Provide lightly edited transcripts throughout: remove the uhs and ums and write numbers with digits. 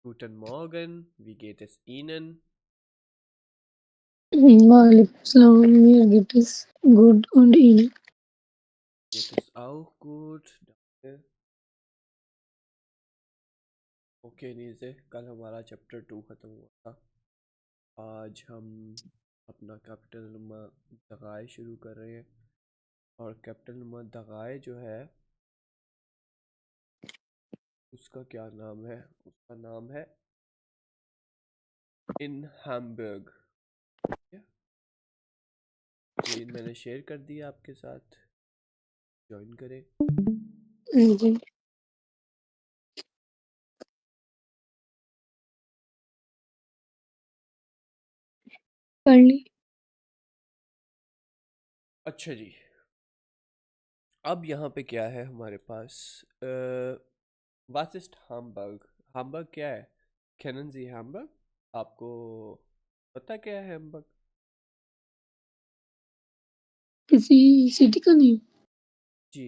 Guten Morgen, wie geht es Ihnen? Waalaikumsalam, mir geht es gut und Ihnen? Geht es auch gut, danke. Okay नीचे कल हमारा chapter 2 ख़त्म हुआ था। आज हम अपना कैपिटल नुमा दगाए शुरू कर रहे हैं और कैपिटल नुमा दगाए जो है उसका क्या नाम है? उसका नाम है इन हैम्बर्ग। ये मैंने शेयर कर दिया आपके साथ, ज्वाइन करें। जी, कर ली। अच्छा जी, अब यहाँ पे क्या है हमारे पास? वासिस्ट हामबर्ग। हामबर्ग क्या है? केनन जी हामबर्ग, आपको पता क्या है हामबर्ग? किसी सिटी का नेम? जी,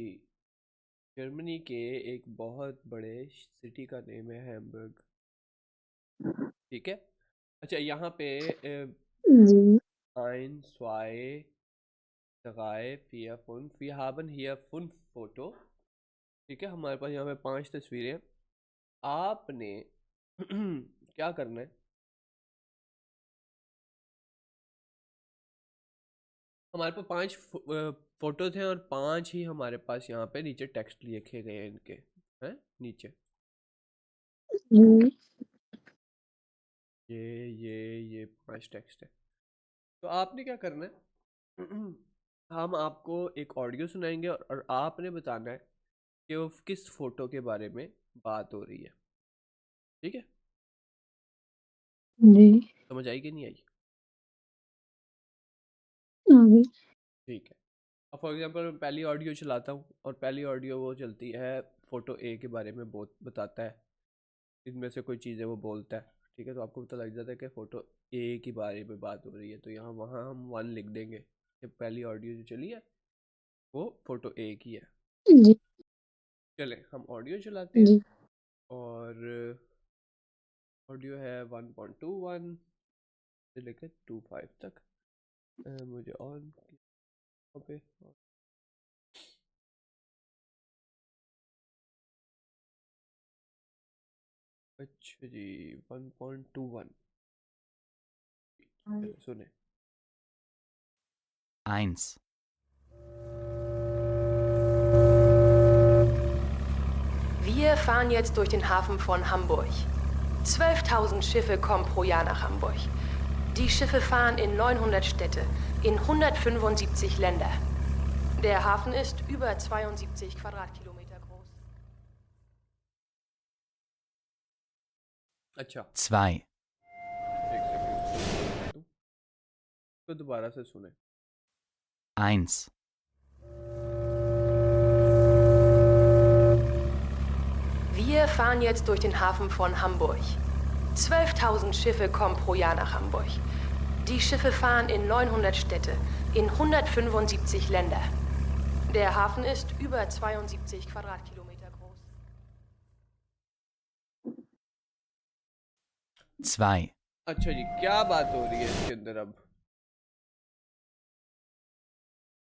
जर्मनी के एक बहुत बड़े सिटी का नेम है हैम्बर्ग। ठीक है। अच्छा, यहाँ पे जी, ein, zwei, drei, vier, fünf, wir haben hier 5 photo. ठीक है, हमारे पास यहाँ पे 5 तस्वीरें हैं। आपने क्या करना है? हमारे पास 5 फोटोज हैं और 5 ही हमारे पास यहाँ पे नीचे टेक्स्ट लिखे गए हैं इनके, हैं नीचे। जी, ये 5 टेक्स्ट है। तो आपने क्या करना है? हम आपको एक ऑडियो सुनाएंगे और आपने बताना है कि वो किस फोटो के बारे में बात हो रही है। ठीक है, जी, समझ आई कि नहीं आई? आगे। ठीक है। अब फॉर एग्जांपल मैं पहली ऑडियो चलाता हूँ और पहली ऑडियो वो चलती है, फोटो ए के बारे में बहुत बताता है, इनमें से कोई चीज़ें वो बोलता है। ठीक है, तो आपको पता लग जाता है कि फ़ोटो ए के बारे में बात हो रही है, तो यहाँ वहाँ हम 1 लिख देंगे कि पहली ऑडियो जो चली है वो फ़ोटो ए की है। जी, चले हम ऑडियो चलाते हैं जी, और ऑडियो है 1.21 से लेकर 25 तक। मुझे ऑन पे। अच्छा जी, 1.21, चलो सुने। 1. Wir fahren jetzt durch den Hafen von Hamburg. 12.000 Schiffe kommen pro Jahr nach Hamburg. Die Schiffe fahren in 900 Städte, in 175 Länder. Der Hafen ist über 72 Quadratkilometer groß. अच्छा, 2. एक सेकंड तो दोबारा से सुने। 1. Wir fahren jetzt durch den Hafen von Hamburg. 12.000 Schiffe kommen pro Jahr nach Hamburg. Die Schiffe fahren in 900 Städte, in 175 Länder. Der Hafen ist über 72 Quadratkilometer groß. 2. अच्छा जी, क्या बात हो रही है इसके अंदर? अब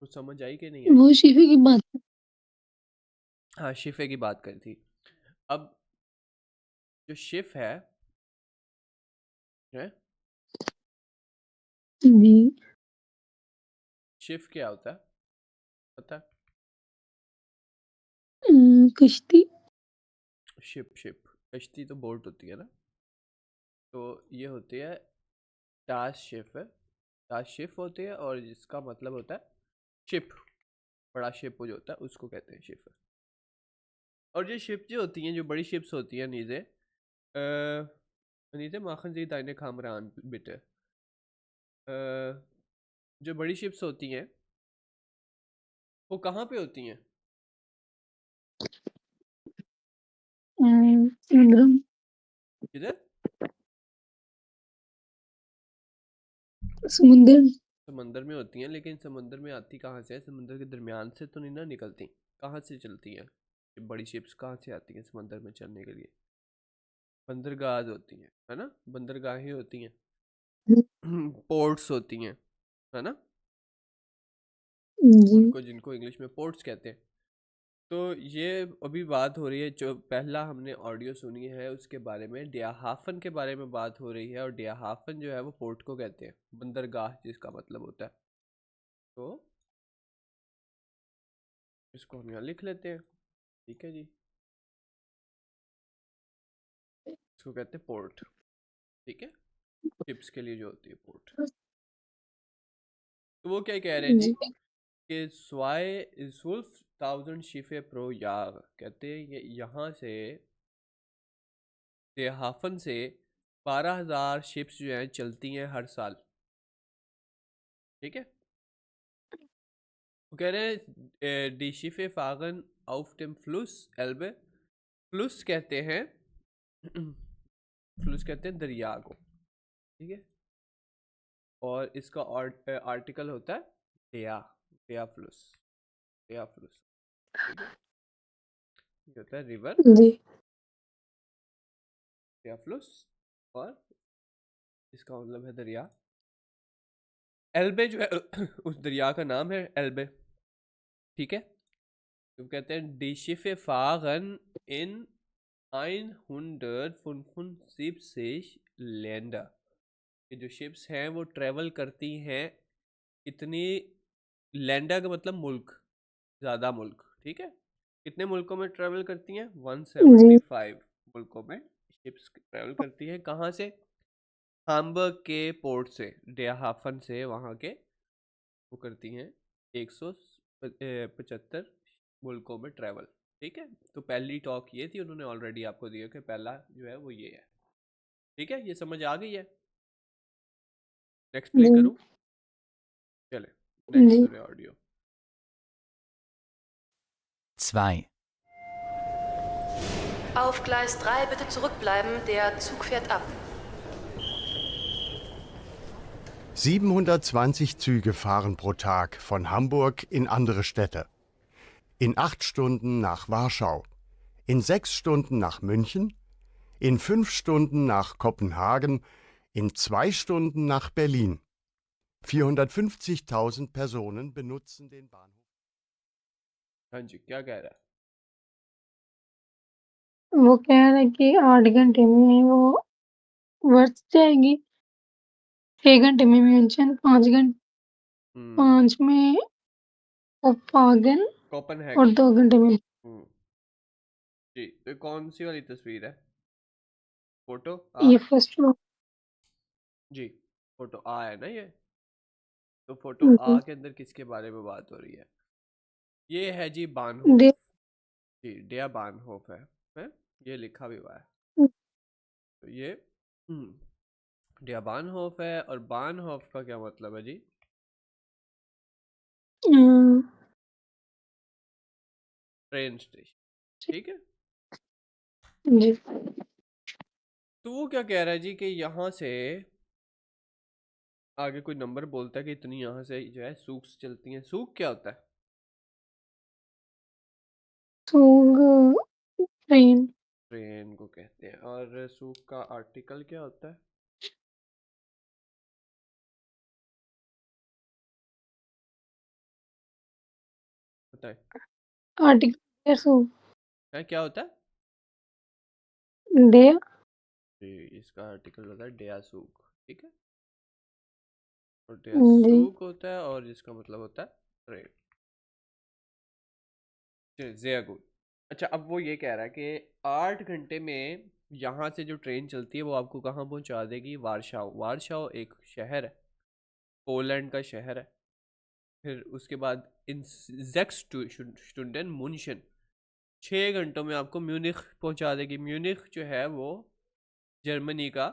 कुछ समझ आई कि नहीं आई? वो शिफे की बात। हाँ, शिफे की बात करी थी। अब जो शिफ है जी, शिफ क्या होता है पता है? कश्ती। शिप कश्ती तो बोट होती है ना। तो ये होती है टास शिप होती है और जिसका मतलब होता है शिप। बड़ा शिप जो होता है उसको कहते हैं शिप। और ये शिप जो होती हैं, जो बड़ी शिप्स होती हैं नीचे, नीचे माखन जी दाइने खामरान बिटे, जो बड़ी शिप्स होती हैं वो कहाँ पे होती हैं? समुद्र में। किधर? समुद्र में। समंदर में होती हैं, लेकिन समंदर में आती कहाँ से है? समंदर के दरमियान से तो नहीं ना निकलती। कहाँ से चलती हैं? ये बड़ी शिप्स कहाँ से आती हैं समंदर में चलने के लिए? बंदरगाह होती हैं, है ना, बंदरगाहें होती हैं, हम्म, पोर्ट्स होती हैं, है ना, जी उनको जिनको इंग्लिश में पोर्ट्स कहते हैं। तो ये अभी बात हो रही है, जो पहला हमने ऑडियो सुनी है उसके बारे में, डियाहाफन के बारे में बात हो रही है, और डियाहाफन जो है वो पोर्ट को कहते हैं, बंदरगाह जिसका मतलब होता है। तो इसको हम यहाँ लिख लेते हैं, ठीक है जी, इसको कहते हैं पोर्ट, ठीक है, शिप्स के लिए जो होती है पोर्ट। तो वो क्या कह रहे हैं जी, जी कि स्वाय 12,000 शिफे प्रो यार, कहते हैं ये यहाँ से डियाहाफन से 12,000 शिप्स जो हैं चलती हैं हर साल, ठीक है। वो कह रहे हैं D शिफे Faggan auf dem Fluss एल्बे, फ्लुस कहते हैं फ्लुस कहते हैं दरिया को, ठीक है, और इसका आर्टिकल होता है डेया, डेया फ्लुस, डेया फ्लुस, ठीक है, ये होता है रिवर जी डेया फ्लुस, और इसका मतलब है दरिया। एल्बे जो है उस दरिया का नाम है एल्बे, ठीक है। तो कहते हैं डी शिफे फागन इन 175 लैंडर, ये जो शिप्स हैं वो ट्रेवल करती हैं कितनी, लैंडर का मतलब मुल्क, ज़्यादा मुल्क, ठीक है, कितने मुल्कों में ट्रेवल करती हैं, जी 175 मुल्कों में शिप्स ट्रेवल करती हैं। कहाँ से, हाम्बर्ग के पोर्ट से, डेहाफन से, वहाँ के वो करती हैं 175 मुल्कों में ट्रेवल, ठीक है। तो पहली टॉक ये थी, उन्होंने ऑलरेडी आपको दिया कि पहला जो है वो ये है, ठीक है, ये समझ आ गई है। नेक्स्ट प्ले जी करूँ, चले नेक्स्ट जी सुने audio. 2. Auf Gleis 3 bitte zurückbleiben, der Zug fährt ab. 720 Züge fahren pro Tag von Hamburg in andere Städte. In 8 Stunden nach Warschau, in 6 Stunden nach München, in 5 Stunden nach Kopenhagen, in 2 Stunden nach Berlin. 450.000 Personen benutzen den Bahnhof. हाँ जी, क्या कह रहा है, वो कह रहा है कि 8 घंटे में वो वर्ष जाएगी, 6 घंटे में म्यूनशन, 5 में कोपेनहेगन और कोपेनहेगन, 2 घंटे में जी। तो ये कौन सी वाली तस्वीर है, फोटो आ, ये फर्स्ट फ्लोर। जी, फोटो आ है ना ये, तो फोटो आ के अंदर किसके बारे में बात हो रही है, ये है जी बानहोफ, डे जी डेया बानहोफ है, ये लिखा भी हुआ है। तो ये डेया बानहोफ है, और बानहोफ का क्या मतलब है जी, ट्रेन स्टेशन, ठीक है। जी तो वो क्या कह रहा है जी कि यहाँ से आगे कोई नंबर बोलता है कि इतनी यहाँ से जो है सूक चलती हैं, सूक क्या होता है, सूग ट्रेन ट्रेन को कहते हैं, और सूक का आर्टिकल क्या होता है, बताए, आर्टिकल सूग है क्या होता है डे जी, इसका आर्टिकल होता है डेया सूक, ठीक है, और डेया जी सूक होता है, और जिसका मतलब होता है ट्रेन, चलिए गुड। अच्छा, अब वो ये कह रहा है कि 8 घंटे में यहाँ से जो ट्रेन चलती है वो आपको कहाँ पहुँचा देगी, वारशाव, वारशाव एक शहर है, पोलैंड का शहर है। फिर उसके बाद इन स्टुंडन मुंशन, 6 घंटों में आपको म्यूनिख पहुँचा देगी। म्यूनिख जो है वो जर्मनी का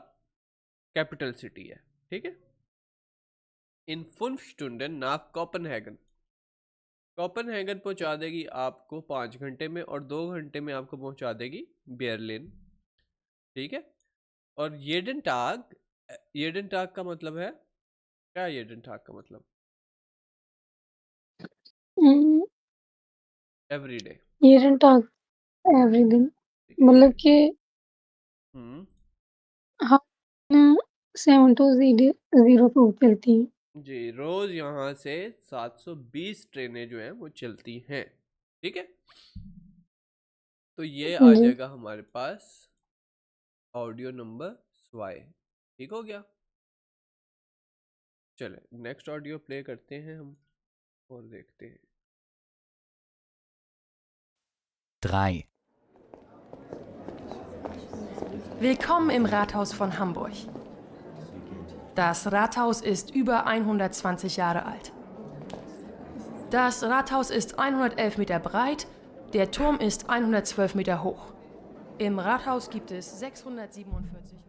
कैपिटल सिटी है, ठीक है। इन 5 स्टुंडन नाक कोपेनहेगन, कोपेनहेगन पहुंचा देगी आपको 5 घंटे में, और 2 घंटे में आपको पहुंचा देगी बेर्लिन, ठीक है। और येडनटाग, येडनटाग का मतलब है क्या, येडनटाग का मतलब एवरी डे, ये टॉक एवरी दिन, ठीक है, मतलब कि हम्म। हाँ 7 to 0 चलती है। जी, रोज यहाँ से 720 ट्रेनें जो हैं वो चलती हैं। ठीक है, तो ये आ जी जाएगा हमारे पास ऑडियो नंबर स्वाई। ठीक हो गया। चले नेक्स्ट ऑडियो प्ले करते हैं हम और देखते हैं। 3, Willkommen im Rathaus von Hamburg. Das Rathaus ist über 120 Jahre alt. Das Rathaus ist 111 Meter breit, der Turm ist 112 Meter hoch. Im Rathaus gibt es 647 Räume.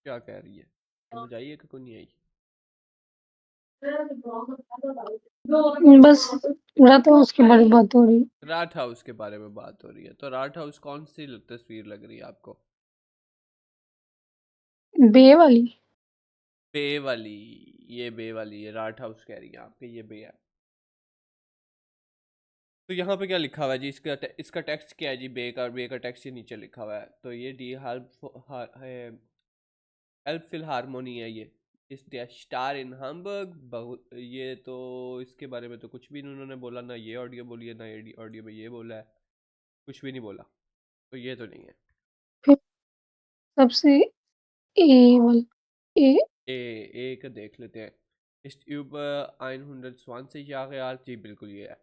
क्या कह रही है, समझ आई है कि कोई नहीं आई? बस रात हाउस की बड़ी बात हो रही। राट हाउस के बारे में बात हो रही है, तो राट हाउस कौन सी तस्वीर लग रही है आपको? बे वाली। बे वाली, ये बे वाली, ये राट हाउस कह रही है आपके, ये बे है। तो यहाँ पे क्या लिखा हुआ है जी, इसका टेक्स्ट क्या है जी? बे का टेक्स्ट ही नीचे लिखा हुआ है। तो ये डी हेल्प फिलहारमोनी है, ये इस द स्टार इन हम्बर्ग। बहुत ये तो इसके बारे में तो कुछ भी उन्होंने बोला ना, ये ऑडियो बोली है ना ये ऑडियो में ये बोला है, कुछ भी नहीं बोला, तो ये तो नहीं है। फिर सबसे ए वाला ए एक देख लेते हैं। Ist über 120 Jahre alt, जी बिल्कुल ये है।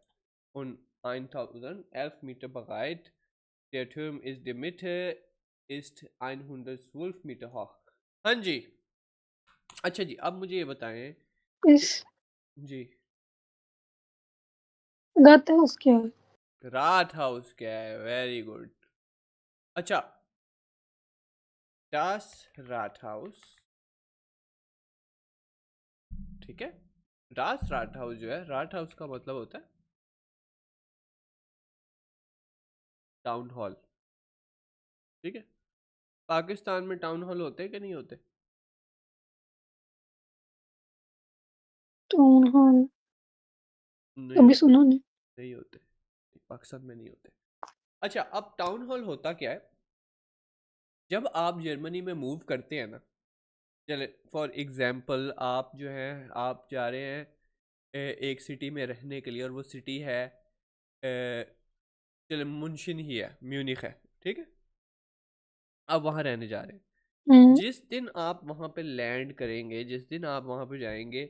Und 1011 Meter breit. Der Turm ist die Mitte, ist 112 Meter hoch। हाँ जी। अच्छा जी, अब मुझे ये बताएं इस जी, गाता हाउस क्या है? रात हाउस क्या है? Very good. अच्छा, das Rathaus, ठीक है। das Rathaus जो है, राट हाउस का मतलब होता है टाउन हॉल। ठीक है, पाकिस्तान में टाउन हॉल होते हैं कि नहीं होते? टाउन हॉल नहीं कभी होते, सुना नहीं। नहीं होते, पाकिस्तान में नहीं होते। अच्छा, अब टाउन हॉल होता क्या है? जब आप जर्मनी में मूव करते हैं ना, चले फॉर एग्जांपल आप जो है, आप जा रहे हैं एक सिटी में रहने के लिए, और वो सिटी है चले मुंशन ही है, म्यूनिख है, ठीक है। आप वहाँ रहने जा रहे हैं। जिस दिन आप वहाँ पे लैंड करेंगे, जिस दिन आप वहाँ पे जाएंगे,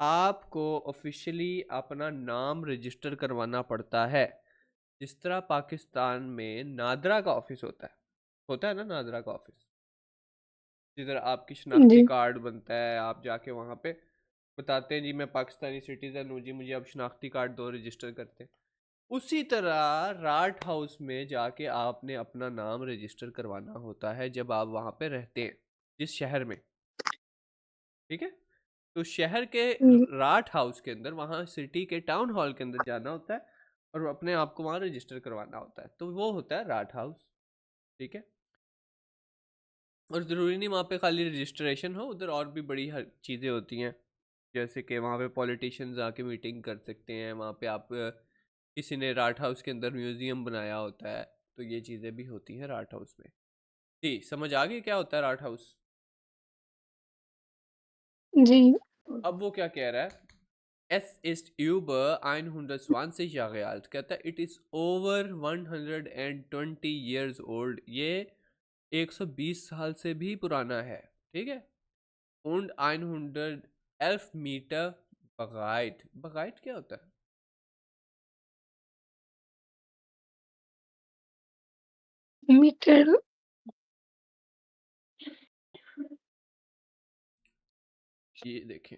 आपको ऑफिशियली अपना नाम रजिस्टर करवाना पड़ता है। जिस तरह पाकिस्तान में नादरा का ऑफिस होता है ना, नादरा का ऑफिस, जिधर आपकी शनाख्ती जी कार्ड बनता है, आप जाके वहाँ पे बताते हैं जी मैं पाकिस्तानी सिटीज़न हूँ जी, मुझे अब शनाख्ती कार्ड दो, रजिस्टर करते हैं। उसी तरह राट हाउस में जाके आपने अपना नाम रजिस्टर करवाना होता है जब आप वहाँ पे रहते हैं, जिस शहर में। ठीक है, तो शहर के राट हाउस के अंदर, वहाँ सिटी के टाउन हॉल के अंदर जाना होता है और अपने आप को वहाँ रजिस्टर करवाना होता है, तो वो होता है राट हाउस। ठीक है, और ज़रूरी नहीं वहाँ पे खाली रजिस्ट्रेशन हो, उधर और भी बड़ी हर चीज़ें होती हैं, जैसे कि वहाँ पे पॉलिटिशियंस आके मीटिंग कर सकते हैं, वहाँ पे आप किसी ने राट हाउस के अंदर म्यूज़ियम बनाया होता है, तो ये चीज़ें भी होती हैं राट हाउस में। जी, समझ आ गई क्या होता है राट हाउस? जी अब वो क्या कह रहा है? Es ist über 120 Jahre alt, कहता है it is over 120 years old, ये 120 साल से भी पुराना है। ठीक है, und 111 Meter breit, breit क्या होता है? मीटर ये देखें,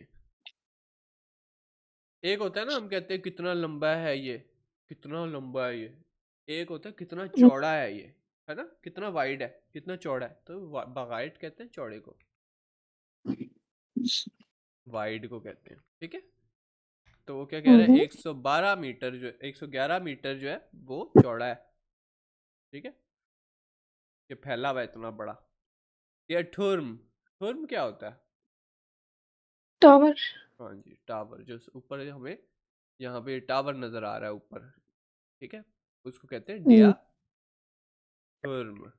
एक होता है ना, हम कहते हैं कितना लंबा है ये, कितना लंबा है ये। एक होता है कितना चौड़ा है ये, है ना, कितना वाइड है, कितना चौड़ा है, तो बगाइट कहते हैं चौड़े को, वाइड को कहते हैं। ठीक है, तो वो क्या कह रहा है, 112 मीटर जो 111 मीटर जो है वो चौड़ा है। ठीक है, ये फैला हुआ है इतना बड़ा। ये ठुर्म, ठुर्म क्या होता है? टावर हाँ जी, टावर, जो ऊपर हमें यहाँ पे टावर नजर आ रहा है ऊपर, ठीक है, उसको कहते हैं डिया टर्म।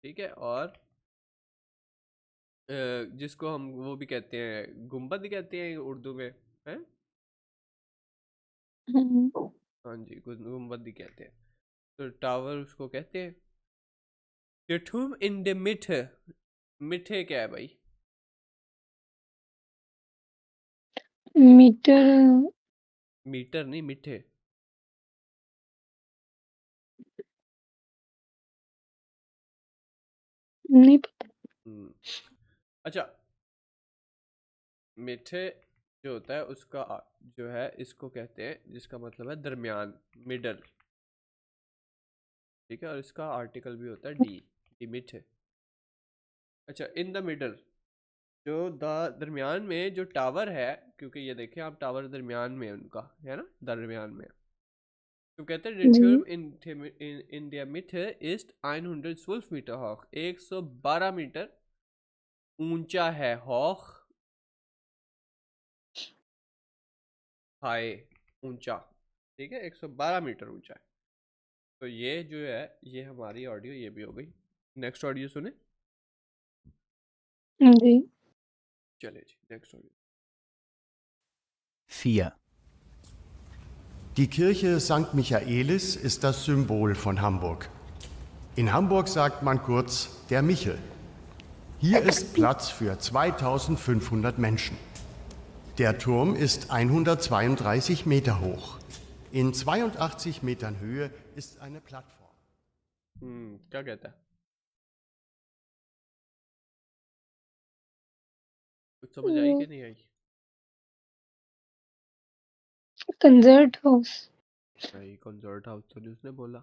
ठीक है, और जिसको हम वो भी कहते हैं, गुम्बद कहते हैं उर्दू में, है। हाँ जी, गुम्बद ही कहते हैं। तो टावर उसको कहते हैं। The tomb in the Mitte, मिठे क्या है भाई? मीटर मीटर नहीं, मिठे। नहीं पता। अच्छा, मिठे जो होता है उसका जो है इसको कहते हैं, जिसका मतलब है दरमियान, मिडल। ठीक है, और इसका आर्टिकल भी होता है डी मिठे। अच्छा, इन द मिडल, जो दरमियान में जो टावर है, क्योंकि ये देखें आप, टावर दरमियान में है उनका, है ना, दरमियान में। तो कहते हैं जी रिथर्म इन der Mitte ist 112 metre hoch, 112 metre ऊंचा है। hoch हाई, ऊंचा, ठीक है, 112 मीटर ऊंचा है। तो ये जो है, ये हमारी ऑडियो ये भी हो गई। नेक्स्ट ऑडियो सुने, जी चले जी next audio. 4. Die Kirche St. Michaelis ist das Symbol von Hamburg. In Hamburg sagt man kurz der Michel. Hier ist Platz für 2500 Menschen. Der Turm ist 132 Meter hoch. In 82 Metern Höhe ist eine Plattform. क्या कहता है? कुछ समझ आई कि नहीं आई? Concert house. नहीं, कंसर्ट हाउस तो नहीं उसने बोला।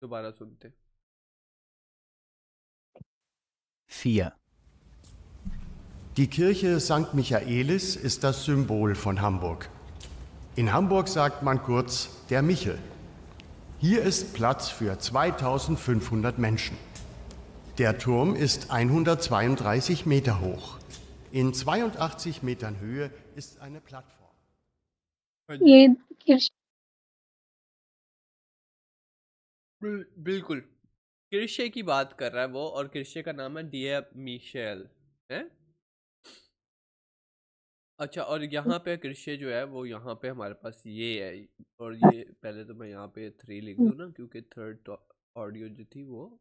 दोबारा सुनते। 4. Die Kirche St. Michaelis ist das Symbol von Hamburg. In Hamburg sagt man kurz der Michel. Hier ist Platz für 2500 Menschen. Der Turm ist 132 Meter hoch. In 82 Metern Höhe ist eine Plattform. ये किर्श बिल्कुल किर्शे की बात कर रहा है वो, और किर्शे का नाम है डियर मिशेल, है। अच्छा, और यहाँ पे किर्शे जो है वो यहाँ पे हमारे पास ये है, और ये पहले तो मैं यहाँ पे 3 लिख दूँ ना, क्योंकि थर्ड ऑडियो जो थी वो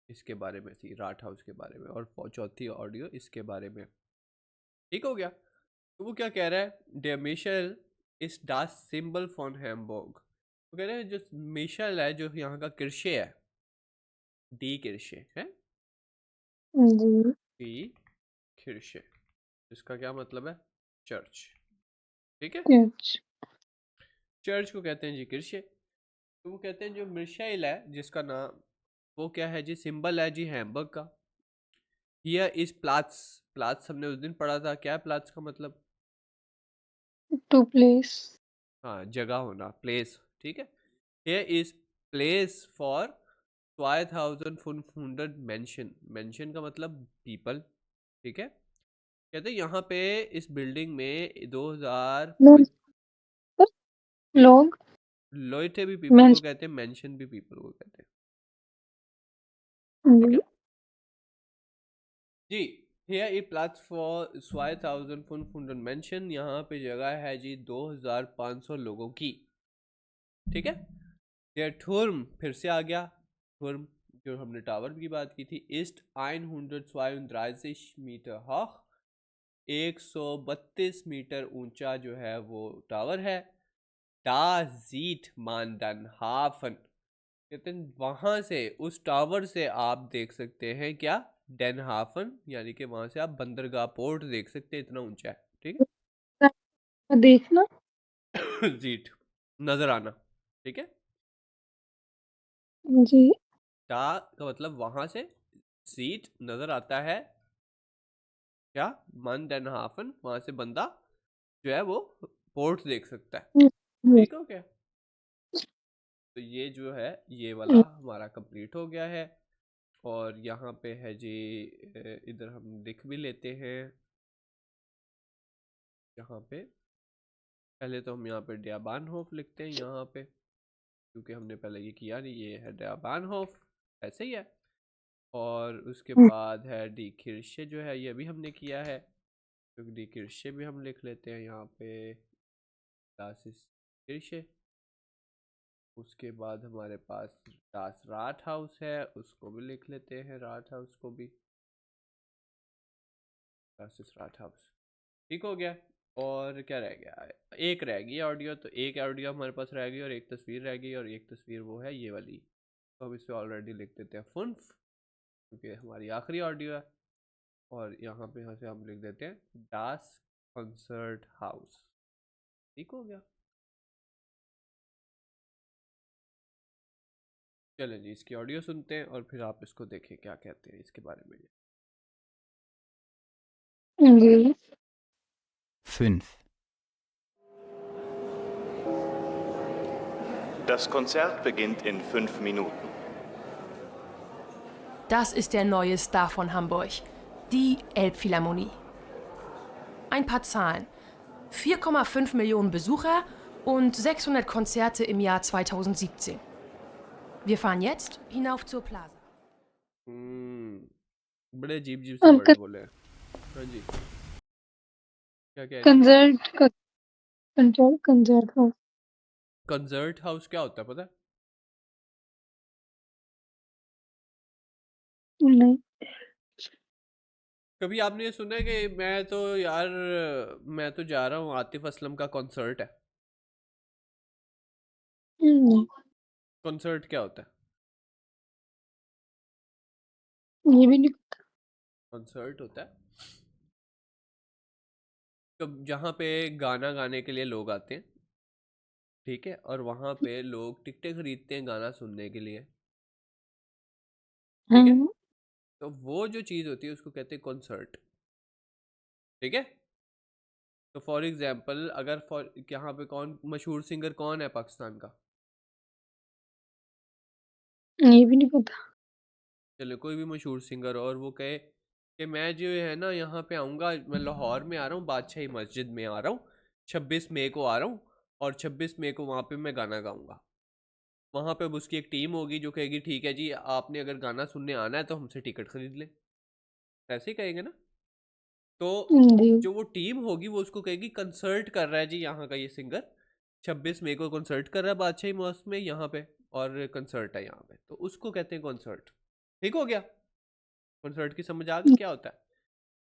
इसके बारे में थी, राट हाउस के बारे में, और चौथी ऑडियो इसके बारे में। ठीक हो गया। तो वो क्या कह रहा है, डे मिशेल is the symbol for Hamburg. वो कह रहे हैं जो मिशेल है, जो यहाँ का किर्शे है, डी किर्शे है, जी डी किर्शे, इसका क्या मतलब है? चर्च। ठीक है, चर्च। चर्च को कहते हैं जी किर्शे। तो वो कहते हैं जो मिशेल है, जिसका नाम वो क्या है जी, सिंबल है जी हैम्बर्ग का। हियर इज प्लाट्स, प्लाट्स हमने उस दिन पढ़ा था, क्या है प्लाट्स का मतलब? To place. हाँ, जगह होना, प्लेस। ठीक है, हियर इज प्लेस फॉर 2500 मेंशन, मेंशन का मतलब पीपल। ठीक है, कहते हैं यहाँ पे इस बिल्डिंग में 2000 लोग लोइटे भी पीपल को कहते हैं, मेंशन भी पीपल को कहते हैं। ठीक है जी। हियर ए प्लाट्स फॉर 2500 मेंशन, यहाँ पे जगह है जी 2500 लोगों की। ठीक है, ये ठुर्म फिर से आ गया, ठुर्म जो हमने टावर की बात की थी, ईस्ट 132 मीटर hoch, 132 मीटर ऊंचा जो है वो टावर है। Da sieht man den Hafen, कहते हैं वहां से, उस टावर से आप देख सकते हैं क्या, डेन हाफन, यानी कि वहां से आप बंदरगाह पोर्ट देख सकते हैं, इतना ऊंचा है। ठीक देखना है जीट, नजर आना। ठीक है, जी टा का मतलब वहां से, सीट नजर आता है क्या, मन डेन हाफन, वहां से बंदा जो है वो पोर्ट देख सकता है। ठीक हो गया। तो ये जो है ये वाला हमारा कंप्लीट हो गया है। और यहाँ पे है जी, इधर हम लिख भी लेते हैं, यहाँ पे पहले तो हम यहाँ पे डियाबानहोफ लिखते हैं यहाँ पे, क्योंकि हमने पहले ये किया नहीं, ये है डियाबानहोफ। ऐसे ही है। और उसके बाद है डी किर्शे जो है, ये भी हमने किया है, तो डी किर्शे भी हम लिख लेते हैं यहाँ पे, das ist किर्शे। उसके बाद हमारे पास das राटहाउस है, उसको भी लिख लेते हैं, राटहाउस को भी, das ist राटहाउस। ठीक हो गया। और क्या रह गया, एक रह गई ऑडियो, तो एक ऑडियो हमारे पास रह गई और एक तस्वीर रह गई, और एक तस्वीर वो है ये वाली, तो हम इसे ऑलरेडी लिख देते हैं फुन्फ, क्योंकि हमारी आखिरी ऑडियो है। और यहाँ से हम लिख देते हैं डास कंसर्ट हाउस। ठीक हो गया। चलें जी, इसकी ऑडियो सुनते हैं और फिर आप इसको देखें क्या कहते हैं इसके बारे में। जी 5, Das Konzert beginnt in 5 Minuten. Das ist der neue Star von Hamburg, die Elbphilharmonie. Ein paar Zahlen. 4,5 Millionen Besucher und 600 Konzerte im Jahr 2017. Wir fahren jetzt hinauf zur Plaza. बड़े अजीब अजीब से वर्ड बोले हैं। हाँ जी, क्या कह रही? कंसर्ट हाउस कंसर्ट हाउस क्या होता है पता है? नहीं। कभी आपने ये सुना है कि मैं तो जा रहा हूँ, आतिफ असलम का कॉन्सर्ट है? नहीं, कॉन्सर्ट क्या होता है? ये भी नहीं। कॉन्सर्ट होता है कब जहाँ पे गाना गाने के लिए लोग आते हैं, ठीक है, और वहाँ पे लोग टिकटें खरीदते हैं गाना सुनने के लिए, ठीक है। हाँ, तो वो जो चीज़ होती है उसको कहते हैं कॉन्सर्ट, ठीक है। तो फॉर एग्जांपल अगर यहाँ पे कौन मशहूर सिंगर कौन है पाकिस्तान का? ये भी नहीं पता। चलो कोई भी मशहूर सिंगर, और वो कहे कि मैं जो है ना यहाँ पे आऊँगा, मैं लाहौर में आ रहा हूँ, बादशाही मस्जिद में आ रहा हूँ, 26 मई को आ रहा हूँ, और 26 मई को वहाँ पे मैं गाना गाऊँगा। वहाँ पे अब उसकी एक टीम होगी जो कहेगी ठीक है जी, आपने अगर गाना सुनने आना है तो हमसे टिकट खरीद लें, ऐसे ही कहेंगे ना। तो जी जो वो टीम होगी वो उसको कहेगी कंसर्ट कर रहा है जी यहाँ का ये सिंगर, 26 मई को कंसर्ट कर रहा है बादशाही मस्जिद में यहाँ पे, और कंसर्ट है यहाँ पे, तो उसको कहते हैं कॉन्सर्ट। ठीक हो गया, कॉन्सर्ट की समझ आ गई क्या होता है।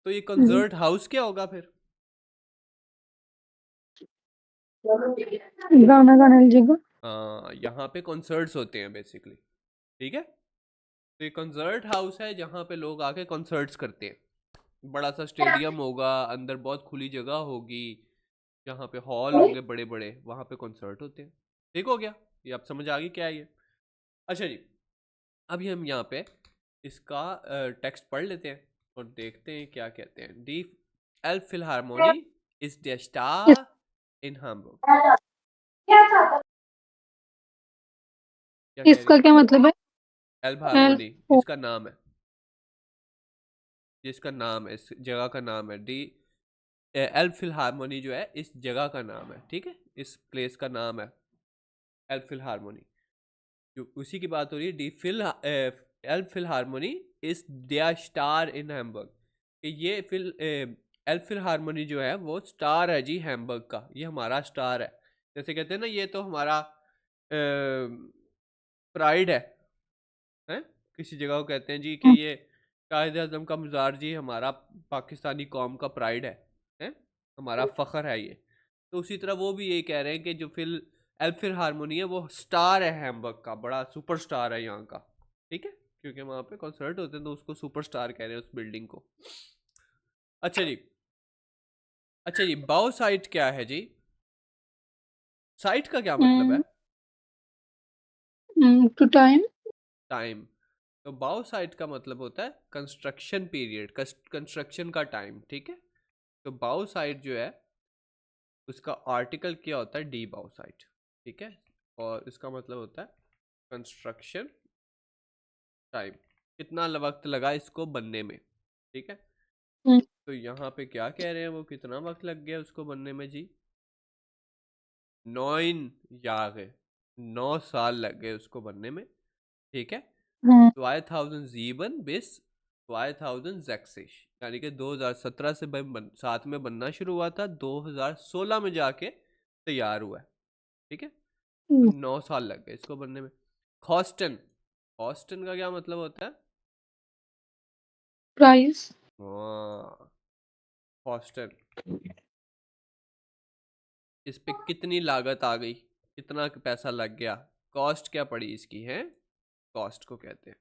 तो ये कंसर्ट हाउस क्या होगा फिर? गाना गाने वाली जगह। हाँ, यहाँ पे कॉन्सर्ट्स होते हैं बेसिकली, ठीक है। तो ये कंसर्ट हाउस है जहाँ पे लोग आके कॉन्सर्ट्स करते हैं, बड़ा सा स्टेडियम होगा, अंदर बहुत खुली जगह होगी, जहाँ पे हॉल होंगे बड़े बड़े, वहाँ पे कॉन्सर्ट होते हैं। ठीक हो गया, ये आप समझ आ गई क्या है ये। अच्छा जी, अभी हम यहाँ पे इसका टेक्स्ट पढ़ लेते हैं और देखते हैं क्या कहते हैं। D Elbphilharmonie ist der Star in Hamburg। क्या कह रही इसका क्या मतलब है? Elbphilharmonie इसका नाम है, जिसका नाम है, इस जगह का नाम है। डी Elbphilharmonie जो है इस जगह का नाम है, ठीक है, इस प्लेस का नाम है Elbphilharmonie। जो उसी की बात हो रही है, D Elbphilharmonie is der star in Hamburg, कि ये Elbphilharmonie जो है वो स्टार है जी हैम्बर्ग का, ये हमारा स्टार है। जैसे कहते हैं ना, ये तो हमारा प्राइड है, किसी जगह को कहते हैं जी कि ये कायद आज़म का मज़ार जी हमारा पाकिस्तानी कौम का प्राइड है, हमारा फ़ख्र है ये। तो उसी तरह वो भी यही कह रहे हैं कि जो Elbphilharmonie है वो स्टार है हैम्बर्ग का, बड़ा सुपर स्टार है यहाँ का, ठीक है, क्योंकि वहाँ पे कॉन्सर्ट होते हैं तो उसको सुपर स्टार कह रहे हैं उस बिल्डिंग को। अच्छा जी, बाउ साइट क्या है जी? साइट का क्या मतलब है? To time. टाइम। तो बाउ साइट का मतलब होता है कंस्ट्रक्शन पीरियड, कंस्ट्रक्शन का टाइम, ठीक है। तो बाउ साइट जो है उसका आर्टिकल क्या होता है? डी बाउ साइट, ठीक है, और इसका मतलब होता है कंस्ट्रक्शन टाइम, कितना वक्त लगा इसको बनने में, ठीक है। तो यहाँ पे क्या कह रहे हैं, वो कितना वक्त लग गया उसको बनने में जी? 9 साल लग गए उसको बनने में, ठीक है। हाँ 2007 bis 2060, यानी कि 2017 से साथ में बनना शुरू हुआ था, 2016 में जाके तैयार हुआ है। ठीक है, 9 साल लग गए इसको बनने में। हॉस्टन, हॉस्टन का क्या मतलब होता है? प्राइस। हाँ, हॉस्टन। इस पे कितनी लागत आ गई, कितना पैसा लग गया, कॉस्ट क्या पड़ी इसकी है, कॉस्ट को कहते हैं।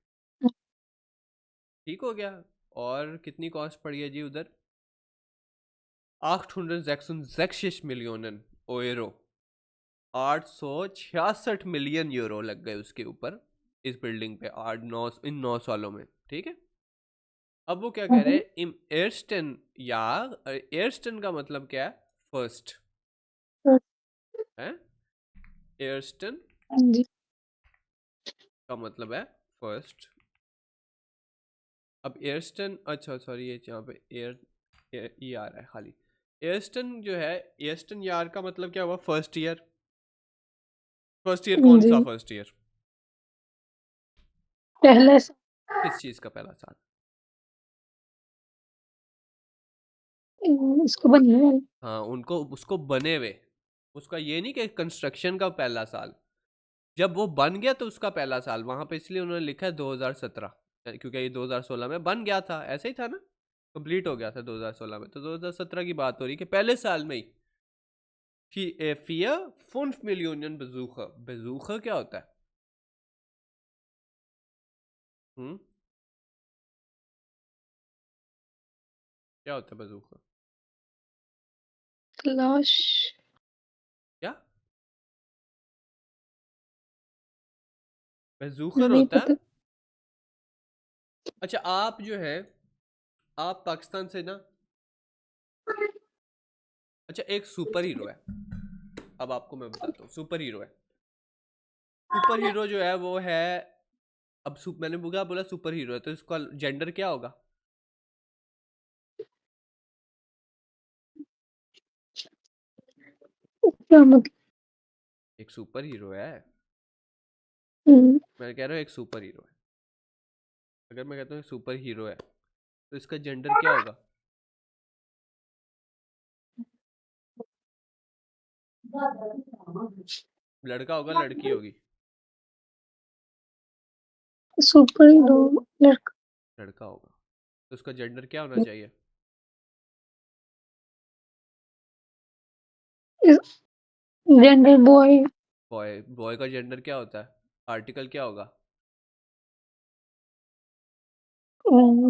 ठीक हो गया। और कितनी कॉस्ट पड़ी है जी उधर? 866 मिलियन यूरो, 866 मिलियन यूरो लग गए उसके ऊपर, इस बिल्डिंग पे इन 9 सालों में। ठीक है, अब वो क्या कह रहे हैं, इन एयरस्टन, या एयरस्टन का मतलब क्या है? फर्स्ट है, एयरस्टन जी का मतलब है फर्स्ट। अब एयरस्टन, अच्छा सॉरी, ये यहाँ पे ये आ रहा है खाली। एयरस्टन जो है, एयरस्टन यार का मतलब क्या हुआ? First year. फर्स्ट ईयर कौन जी सा फर्स्ट ईयर? पहले से किस चीज का पहला साल? इसको बनने वाले। हाँ, उनको उसको बने हुए, उसका ये नहीं कि कंस्ट्रक्शन का पहला साल, जब वो बन गया तो उसका पहला साल वहां पे, इसलिए उन्होंने लिखा है 2017, क्योंकि ये 2016 में बन गया था, ऐसे ही था ना, कंप्लीट हो गया था 2016 में, तो 2017 की बात हो रही कि पहले साल में ही। Fear 5 million बजूखा। बजूखा क्या होता है? क्या होता है बजूखा? क्लाश। क्या बजूखर नहीं होता है? पता। अच्छा, आप जो है, आप पाकिस्तान से ना? अच्छा, एक सुपर हीरो है, अब आपको मैं बताता हूँ, सुपर हीरो है। सुपर हीरो जो है वो है, अब मैंने बोला सुपर हीरो है, तो इसका जेंडर क्या होगा? क्या मतलब? एक सुपर हीरो है, हम्म, मैं कह रहा हूँ एक सुपर हीरो है। अगर मैं कहता हूँ सुपर हीरो है, तो इसका जेंडर क्या होगा? लड़का होगा, लड़की होगी? सुपर हीरो लड़का। लड़का होगा, तो उसका जेंडर क्या होना चाहिए? Gender boy. बॉय। बॉय का जेंडर क्या होता है? आर्टिकल क्या होगा?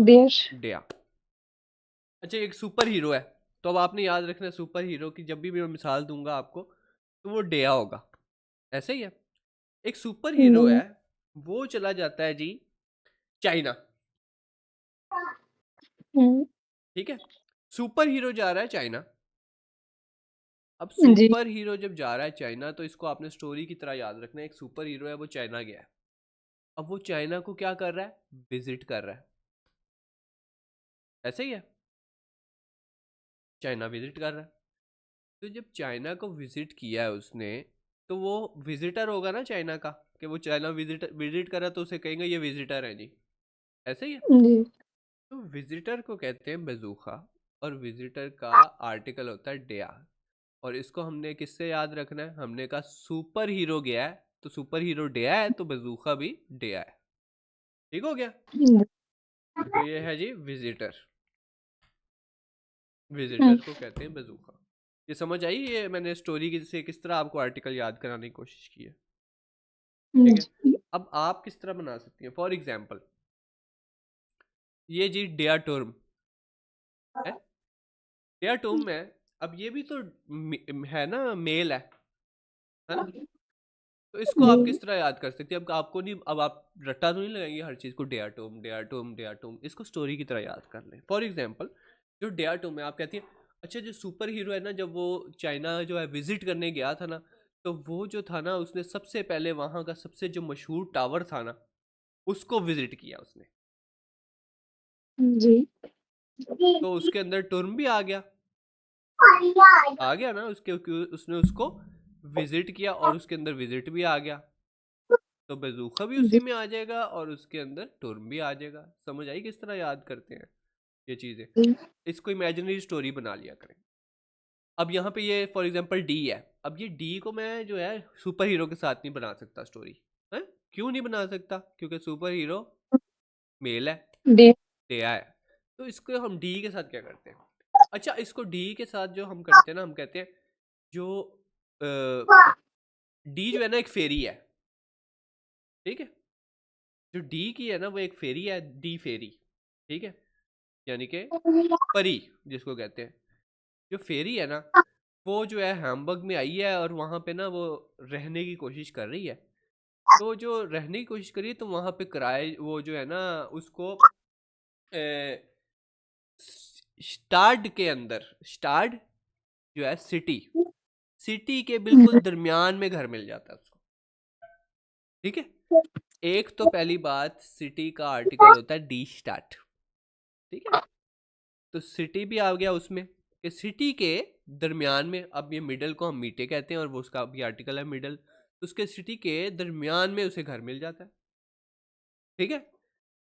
देश। डेया। अच्छा, एक सुपर हीरो है, तो अब आपने याद रखना है, सुपर हीरो की जब भी मैं मिसाल दूंगा आपको, तो वो डेया होगा, ऐसे ही है। एक सुपर हीरो है, वो चला जाता है जी चाइना। ठीक है, सुपर हीरो जा रहा है चाइना। अब जी सुपर हीरो जब जा रहा है चाइना, तो इसको आपने स्टोरी की तरह याद रखना है। एक सुपर हीरो है, वो चाइना गया है, अब वो चाइना को क्या कर रहा है? विजिट कर रहा है, ऐसे ही है, चाइना विजिट कर रहा है। तो जब चाइना को विजिट किया है उसने, तो वो विजिटर होगा ना चाइना का, कि वो चाइना विजिट विजिट कर रहा है, तो उसे कहेंगे ये विजिटर है जी, ऐसे ही है। जी तो विजिटर को कहते हैं बजूखा, और विजिटर का आर्टिकल होता है डेया। और इसको हमने किससे याद रखना है? हमने कहा सुपर हीरो गया है, तो सुपर हीरो डेया है, तो बजूखा भी डेया है। ठीक हो गया? तो ये है जी विजिटर, विजिटर को कहते हैं बजूखा। ये समझ आई? ये मैंने स्टोरी से किस तरह आपको आर्टिकल याद कराने की कोशिश की है। ठीक है, अब आप किस तरह बना सकती हैं? फॉर एग्जाम्पल, ये जी डेया टर्म है, डेया टर्म में, अब ये भी तो है ना, मेल है ना, तो इसको आप जी किस तरह याद कर सकते हैं? अब आपको नहीं, अब आप रट्टा तो नहीं लगाएंगे हर चीज को, डेया टर्म डेया टर्म डेया टर्म, इसको स्टोरी की तरह याद कर लें। फॉर एग्जाम्पल, जो डेया टर्म है, आप कहती हैं, अच्छा जो सुपर हीरो है ना, जब वो चाइना जो है विजिट करने गया था ना, तो वो जो था ना, उसने सबसे पहले वहां का सबसे जो मशहूर टावर था ना, उसको विजिट किया उसने, जी तो उसके अंदर टर्म भी आ गया ना उसके, उसने उसको विजिट किया और उसके अंदर विजिट भी आ गया। तो बजूखा भी उसी में आ जाएगा और उसके अंदर टुर्म भी आ जाएगा। समझ आई किस तरह याद करते हैं ये चीज़ें? इसको इमेजिनरी स्टोरी बना लिया करें। अब यहाँ पे ये फॉर एग्जांपल डी है। अब ये डी को मैं जो है सुपर हीरो के साथ नहीं बना सकता स्टोरी है। क्यों नहीं बना सकता? क्योंकि सुपर हीरो मेल है, डे डेया है। तो इसको हम डी के साथ क्या करते हैं? अच्छा, इसको डी के साथ जो हम करते हैं ना, हम कहते हैं जो डी जो है ना एक फेरी है, ठीक है। जो डी की है ना वो एक फेरी है, डी फेरी, ठीक है, यानी कि परी जिसको कहते हैं। जो फेरी है ना वो जो है हैम्बर्ग में आई है और वहाँ पे ना वो रहने की कोशिश कर रही है। तो जो रहने की कोशिश करी तो वहाँ पे किराए वो जो है ना उसको स्टार्ड के अंदर, स्टार्ड जो है सिटी के बिल्कुल दरमियान में घर मिल जाता है उसको, ठीक है। एक तो पहली बात सिटी का आर्टिकल होता है डी स्टार्ट, ठीक है। तो सिटी भी आ गया उसमें कि सिटी के दरमियान में। अब ये मिडल को हम मीटे कहते हैं और वो उसका भी आर्टिकल है मिडल, तो उसके सिटी के दरमियान में उसे घर मिल जाता है, ठीक है।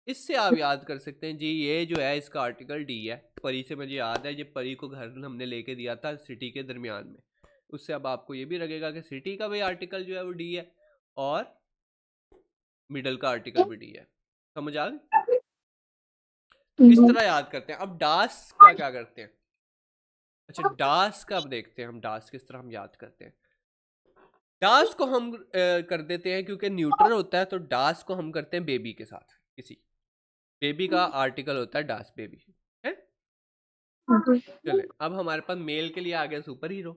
इससे आप याद कर सकते हैं जी ये जो है इसका आर्टिकल डी है। परी से मुझे याद है ये परी को घर हमने लेके दिया था सिटी के दरमियान में। उससे अब आपको ये भी लगेगा कि सिटी का भी आर्टिकल जो है वो डी है और मिडल का आर्टिकल भी डी है। समझ आ गई? इस तरह याद करते हैं। अब डास का क्या करते हैं? अच्छा, डास का अब देखते हैं हम डास किस तरह हम याद करते हैं। डास को हम कर देते हैं क्योंकि न्यूट्रल होता है, तो डास को हम करते हैं बेबी के साथ। किसी बेबी का आर्टिकल होता है डास, बेबी है। चले, अब हमारे पास मेल के लिए आ गया सुपर हीरो,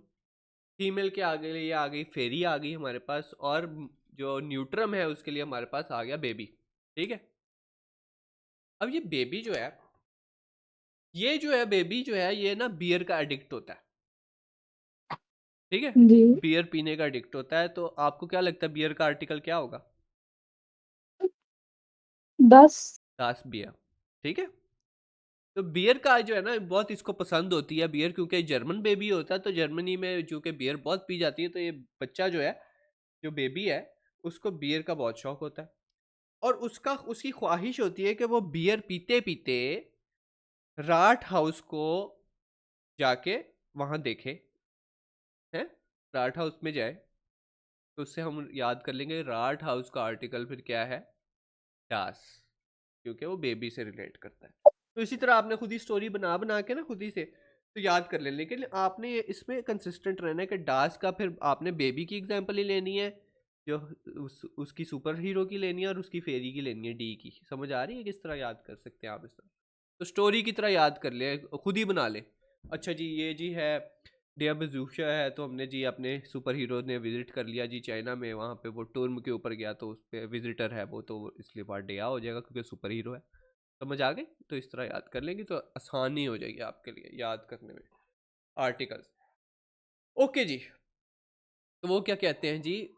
फीमेल के आगे लिए आ गई फेरी आ गई हमारे पास, और जो न्यूट्रम है उसके लिए हमारे पास आ गया बेबी, ठीक है। अब ये बेबी जो है बेबी जो है ये ना बियर का एडिक्ट होता है, ठीक है। बियर पीने का एडिक्ट होता है। तो आपको क्या लगता है बियर का आर्टिकल क्या होगा? 10 बियर, ठीक है। तो बियर का जो है ना बहुत इसको पसंद होती है बियर, क्योंकि जर्मन बेबी होता है। तो जर्मनी में जो कि बियर बहुत पी जाती है, तो ये बच्चा जो है जो बेबी है उसको बियर का बहुत शौक होता है और उसकी ख्वाहिश होती है कि वो बियर पीते पीते राट हाउस को जाके वहां देखे, हैं, राट हाउस में जाए। तो उससे हम याद कर लेंगे राट हाउस का आर्टिकल फिर क्या है? डास, क्योंकि वो बेबी से रिलेट करता है। तो इसी तरह आपने खुद ही स्टोरी बना के ना खुद ही से तो याद कर ले, लेकिन आपने इसमें कंसिस्टेंट रहना है कि डास का फिर आपने बेबी की एग्जांपल ही लेनी है, जो उसकी सुपर हीरो की लेनी है और उसकी फेरी की लेनी है डी की। समझ आ रही है किस तरह याद कर सकते हैं आप इस तरह? तो स्टोरी की तरह याद कर ले, खुद ही बना ले। अच्छा जी, ये जी है डिया बजूशा है, तो हमने जी अपने सुपर हीरो ने विजिट कर लिया जी चाइना में, वहाँ पे वो टूर्म के ऊपर गया तो उस पर विजिटर है वो, तो इसलिए वहाँ डिया हो जाएगा क्योंकि सुपर हीरो है। समझ आ गई? तो इस तरह याद कर लेंगे तो आसानी हो जाएगी आपके लिए याद करने में आर्टिकल्स। ओके जी, तो वो क्या कहते हैं जी,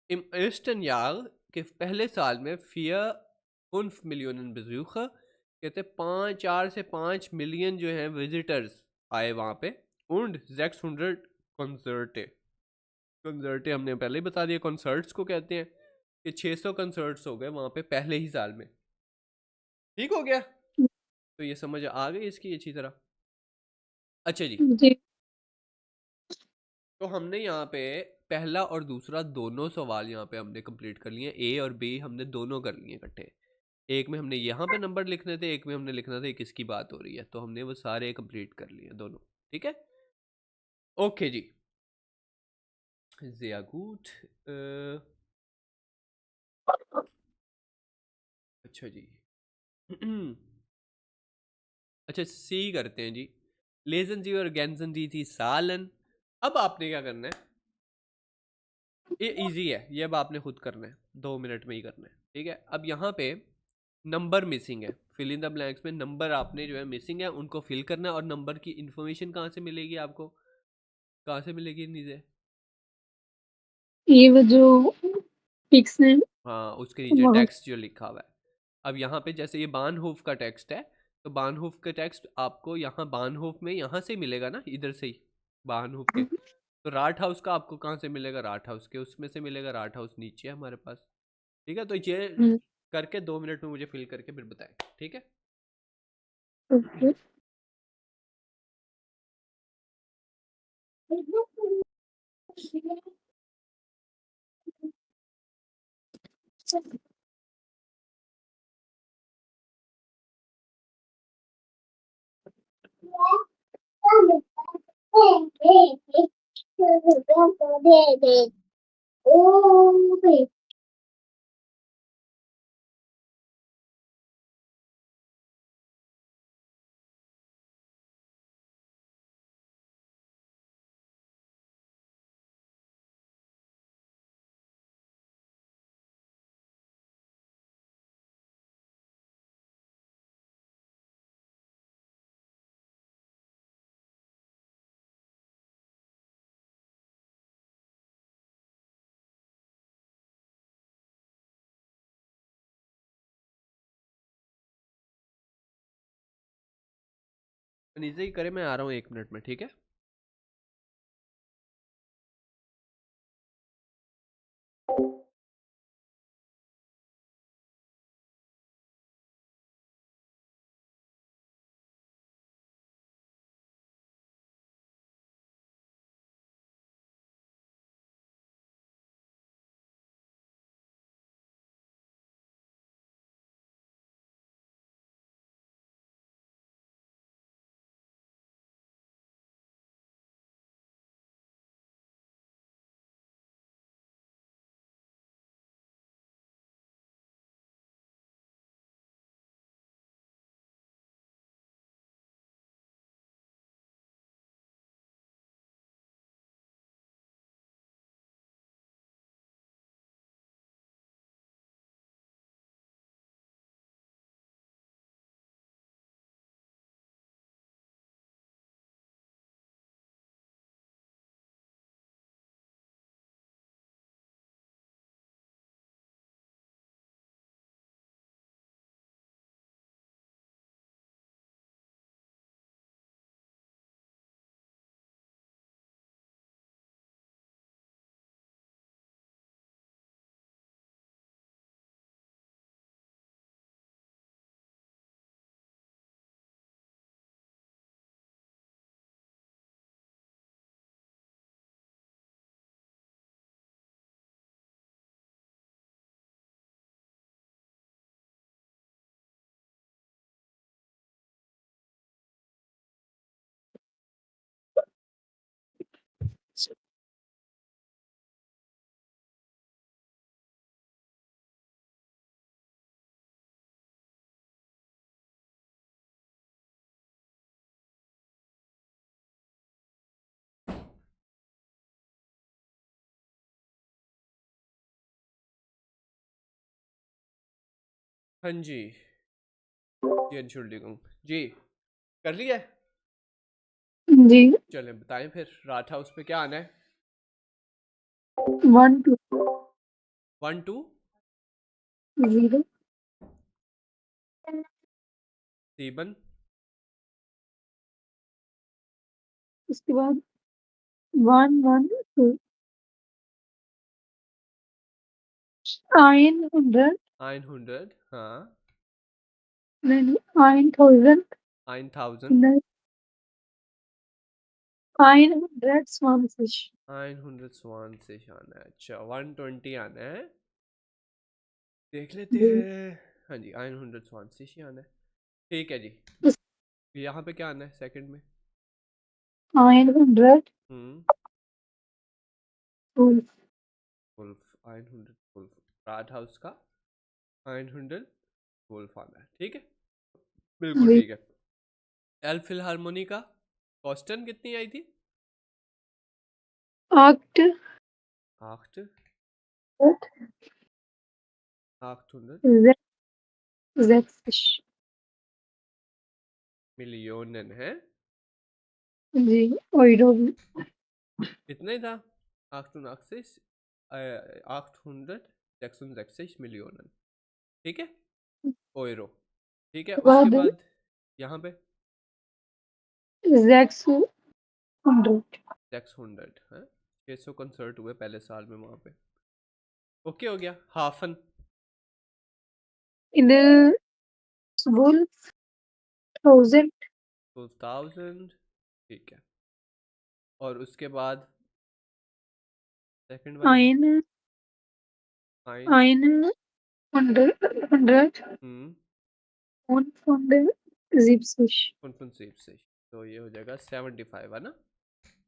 im ersten Jahr के पहले साल में 4 मिलियन Besucher, कहते 4 से 5 मिलियन जो हैं विजिटर्स आए वहाँ पे। und 600 कंसर्टे हमने पहले ही बता दिया कॉन्सर्ट्स को कहते हैं कि 600 कंसर्ट्स हो गए वहाँ पे पहले ही साल में। ठीक हो गया? तो ये समझ आ गई इसकी अच्छी तरह। अच्छा जी, तो हमने यहाँ पे पहला और दूसरा दोनों सवाल यहाँ पे हमने कंप्लीट कर लिए। ए और बी हमने दोनों कर लिए इकट्ठे। एक में हमने यहाँ पे नंबर लिखने थे, एक में हमने लिखना था किसकी बात हो रही है, तो हमने वो सारे कंप्लीट कर लिए दोनों, ठीक है। ओके जी, sehr gut। अच्छा जी अच्छा सी करते हैं जी। लेजन जी और गैंसन जी थी सालन। अब आपने क्या करना है, ये इजी है, ये अब आपने खुद करना है, 2 मिनट में ही करना है, ठीक है। अब यहाँ पे नंबर मिसिंग है, फिल इन द ब्लैंक्स में नंबर आपने जो है मिसिंग है उनको फिल करना है। और नंबर की इंफॉर्मेशन कहाँ से मिलेगी आपको, कहाँ से मिलेगी नीचे? ये वो जो फिक्स है हाँ, उसके नीचे वहाँ टेक्स्ट जो लिखा हुआ है। अब यहाँ पे जैसे ये बानहोफ का टेक्स्ट है, तो बानहोफ का टेक्स्ट आपको यहाँ बानहोफ में यहाँ से मिलेगा ना, इधर से ही बानहोफ के। तो राट हाउस का आपको कहाँ से मिलेगा? राट हाउस के उसमें से मिलेगा। राट हाउस नीचे है हमारे पास, ठीक है, तो ये हम्म, करके 2 मिनट में मुझे फिल करके फिर बताएं, ठीक है। ओके। नीचे ही करे, मैं आ रहा हूँ 1 मिनट में, ठीक है। हाँ जी जी, Entschuldigung जी, कर लिया है। जी। चलें बताएं फिर, रात हाउस पे क्या आना है। 1 2 1 2 0 7 उसके बाद 1 1 2 900 900, हाँ, नहीं 9000 9000 920 900 से आना है। अच्छा, 120 आना है, देख लेते हैं। हाँ जी, 900 से आना है, ठीक है जी। यहाँ पे क्या आना है सेकंड में। 900 वुल्फ 900 वुल्फ रात हाउस का 900 वुल्फ आना है, ठीक है, बिल्कुल ठीक है। एल फिलहारमोनी का कॉस्टन कितनी आई थी। 8 8 800 6 मिलियन है, जी Euro इतना ही था। 886 866 मिलियन, ठीक है, ओरो, ठीक है। के उसके बाद बाद यहाँ पे 600 600 है, 600 कंसर्ट हुए पहले साल में वहाँ पे। ओके हो गया। हाफन इधर वुल्फ 1000 12,000, ठीक है। और उसके बाद सेकंड वाले आयन आइन आयन 100 हम्म und Zipsisch कौन से, तो ये हो जाएगा 75 है ना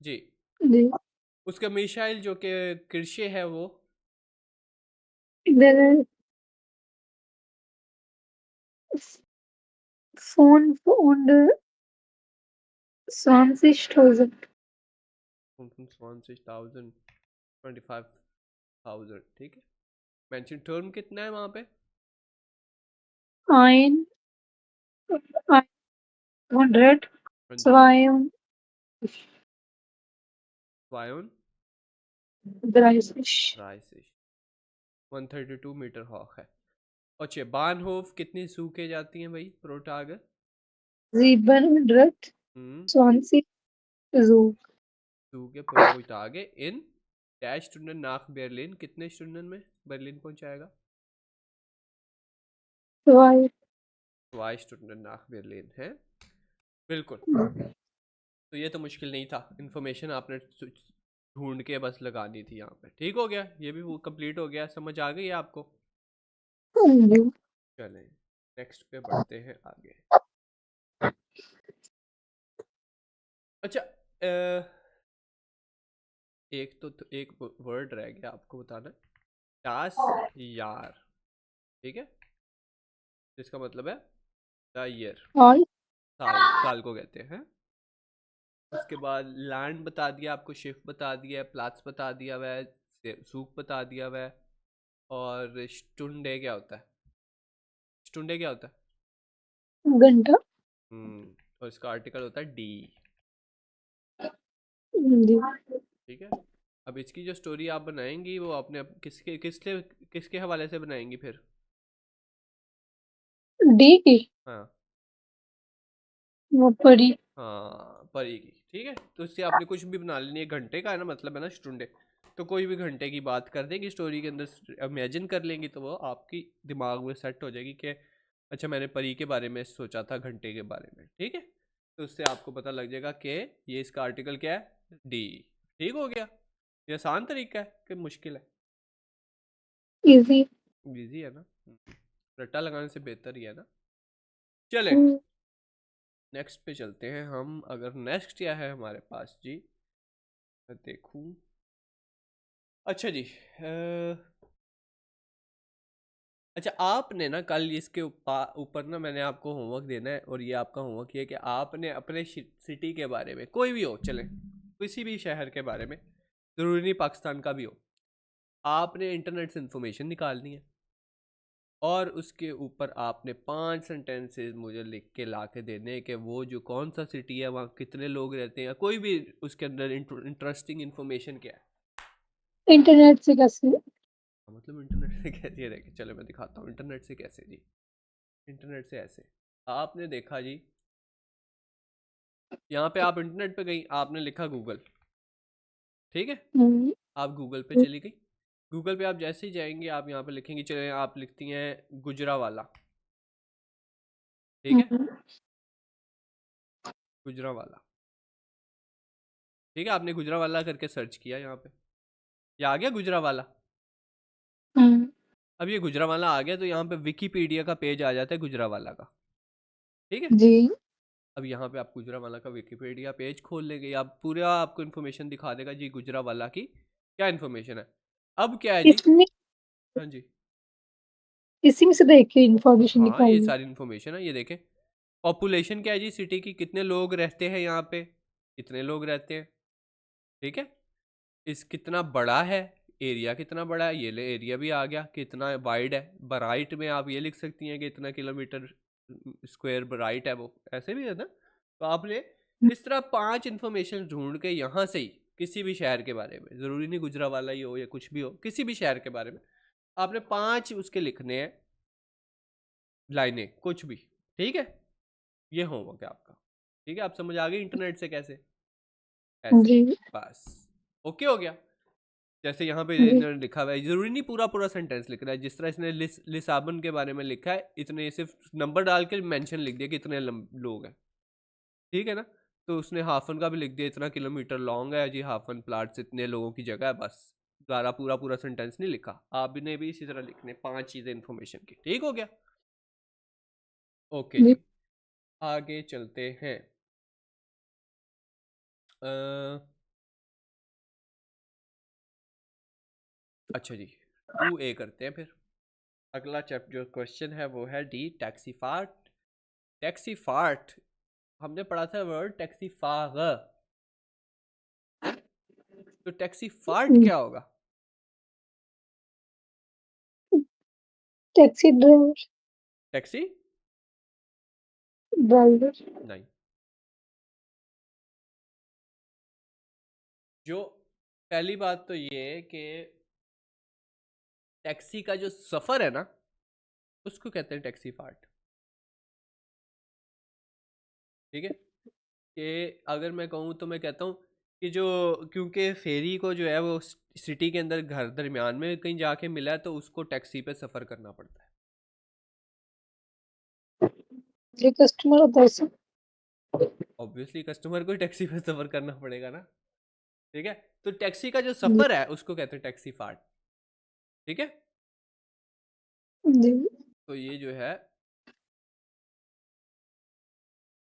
जी। जी। उसका मिसाइल जो कि कृषि है वो इधर फोन und 20.000 25,000 25,000, ठीक है। मेंशन टर्म कितना है वहाँ पे? ein 100 हाँ जी, 2 वायोन 30 राइसिश 132 मीटर हॉक है। अच्छा, बानहोफ कितनी सूखे जाती हैं भाई प्रोटाग? 720 Zug सूखे प्रोटागे इन डैश स्टूडेंट नाक बर्लिन, कितने स्टूडेंट में बर्लिन पहुंचाएगा? 2 वाई स्टूडेंट नाक बर्लिन है, बिल्कुल। तो ये तो मुश्किल नहीं था, इन्फॉर्मेशन आपने ढूंढ के बस लगानी थी यहाँ पे। ठीक हो गया, ये भी वो कंप्लीट हो गया, समझ आ गई आपको? चलें नेक्स्ट पे बढ़ते हैं आगे। अच्छा एक वर्ड रह गया आपको बताना, टास यार, ठीक है, जिसका मतलब है द ईयर, और साल को कहते हैं। उसके बाद लैंड बता दिया आपको, शिफ्ट बता दिया, प्लाट्स बता दिया हुआ है, सूख बता दिया हुआ है। और स्टुंडे क्या होता है? स्टुंडे क्या होता है? घंटा और इसका आर्टिकल होता है डी, जी। ठीक है। अब इसकी जो स्टोरी आप बनाएंगी वो आपने किसके हवाले से बनाएंगी फिर? डी की हाँ वो परी हाँ, परी की, ठीक है। तो इससे आपने कुछ भी बना लेनी है, घंटे का है ना मतलब है ना स्टुंडे, तो कोई भी घंटे की बात कर देंगी स्टोरी के अंदर, इमेजिन कर लेंगी तो वो आपकी दिमाग में सेट हो जाएगी कि अच्छा मैंने परी के बारे में सोचा था घंटे के बारे में, ठीक है। तो उससे आपको पता लग जाएगा कि ये इसका आर्टिकल क्या है, डी। ठीक हो गया, ये आसान तरीका है कि मुश्किल है? इजी इजी है ना, रट्टा लगाने से बेहतर ही है ना। चले नेक्स्ट पे चलते हैं हम। अगर नेक्स्ट क्या है हमारे पास जी, मैं देखूं। अच्छा जी, अच्छा आपने ना कल इसके ऊपर ना मैंने आपको होमवर्क देना है, और ये आपका होमवर्क ये है कि आपने अपने सिटी के बारे में, कोई भी हो चले, किसी भी शहर के बारे में, ज़रूरी नहीं पाकिस्तान का भी हो, आपने इंटरनेट से इंफॉर्मेशन निकालनी है, और उसके ऊपर आपने 5 सेंटेंसेस मुझे लिख के ला के देने कि वो जो कौन सा सिटी है, वहाँ कितने लोग रहते हैं, कोई भी उसके अंदर इंटरेस्टिंग इन्फॉर्मेशन क्या है। इंटरनेट से कैसे मतलब इंटरनेट से कैसे रहेगी, चलो मैं दिखाता हूँ इंटरनेट से कैसे जी। इंटरनेट से ऐसे, आपने देखा जी, यहाँ पे आप इंटरनेट पे गई, आपने लिखा गूगल, ठीक है, आप गूगल पे चली गई। गूगल पे आप जैसे ही जाएंगे आप यहाँ पे लिखेंगे, चले आप लिखती हैं गुजरावाला, ठीक है, गुजरावाला, ठीक है। आपने गुजरावाला करके सर्च किया, यहाँ पे ये आ गया गुजरावाला। अब ये गुजरावाला आ गया तो यहाँ पे विकीपीडिया का पेज आ जाता है गुजरावाला का, ठीक है। जी। अब यहाँ पे आप गुजरावाला का विकीपीडिया पेज खोल लेंगे, आप पूरा आपको इन्फॉर्मेशन दिखा देगा जी गुजरावाला की क्या इन्फॉर्मेशन है। अब क्या है जी, इसमें हाँ जी, इसी में से देख के इंफॉर्मेशन हाँ ये निकालनी। सारी इन्फॉर्मेशन है, ये देखें। पॉपुलेशन क्या है जी सिटी की, कितने लोग रहते हैं यहाँ पे, कितने लोग रहते हैं, ठीक है। इस कितना बड़ा है, एरिया कितना बड़ा है, ये ले एरिया भी आ गया, कितना वाइड है, बराइट में आप ये लिख सकती हैं कि इतना किलोमीटर स्क्वायर बराइट है, वो ऐसे भी है ना। तो आपने इस तरह 5 इन्फॉर्मेशन ढूंढ के यहाँ से ही किसी भी शहर के बारे में, ज़रूरी नहीं गुजरावाला ही हो या कुछ भी हो, किसी भी शहर के बारे में आपने 5 उसके लिखने हैं, लाइनें कुछ भी, ठीक है। ये होमवर्क है आपका, ठीक है। आप समझ आ गई इंटरनेट से कैसे, ऐसे जी। बस, ओके हो गया। जैसे यहाँ पे जी इन्होंने लिखा हुआ है, जरूरी नहीं पूरा पूरा सेंटेंस लिख रहा है, जिस तरह इसने लिसाबन के बारे में लिखा है, इतने सिर्फ नंबर डाल के मेंशन लिख दिया कि इतने लोग हैं, ठीक है ना। तो उसने हाफन का भी लिख दिया, इतना किलोमीटर लॉन्ग है जी हाफन प्लाट से, इतने लोगों की जगह है, बस द्वारा पूरा पूरा सेंटेंस नहीं लिखा। आपने भी इसी तरह लिखने 5 चीजें इन्फॉर्मेशन की, ठीक हो गया। ओके जी जी, आगे चलते हैं। अच्छा जी, 2A करते हैं फिर। अगला चैप्टर जो क्वेश्चन है वो है डी, टैक्सी फार्ट। टैक्सी फार्ट हमने पढ़ा था वर्ड टैक्सी फाग, तो टैक्सी फार्ट क्या होगा? टैक्सी ड्राइवर टैक्सी ड्राइवर नहीं, जो पहली बात तो ये कि टैक्सी का जो सफर है ना उसको कहते हैं टैक्सी फार्ट, ठीक है। कि अगर मैं कहूँ तो मैं कहता हूँ कि जो, क्योंकि फेरी को जो है वो सिटी के अंदर घर दरमियान में कहीं जाके मिला है, तो उसको टैक्सी पे सफर करना पड़ता है। ये कस्टमर होता है उससे। ऑब्वियसली कस्टमर को टैक्सी पे सफर करना पड़ेगा ना, ठीक है। तो टैक्सी का जो जी सफर है उसको कहते हैं टैक्सी फार्ट, ठीक है। जी तो ये जो है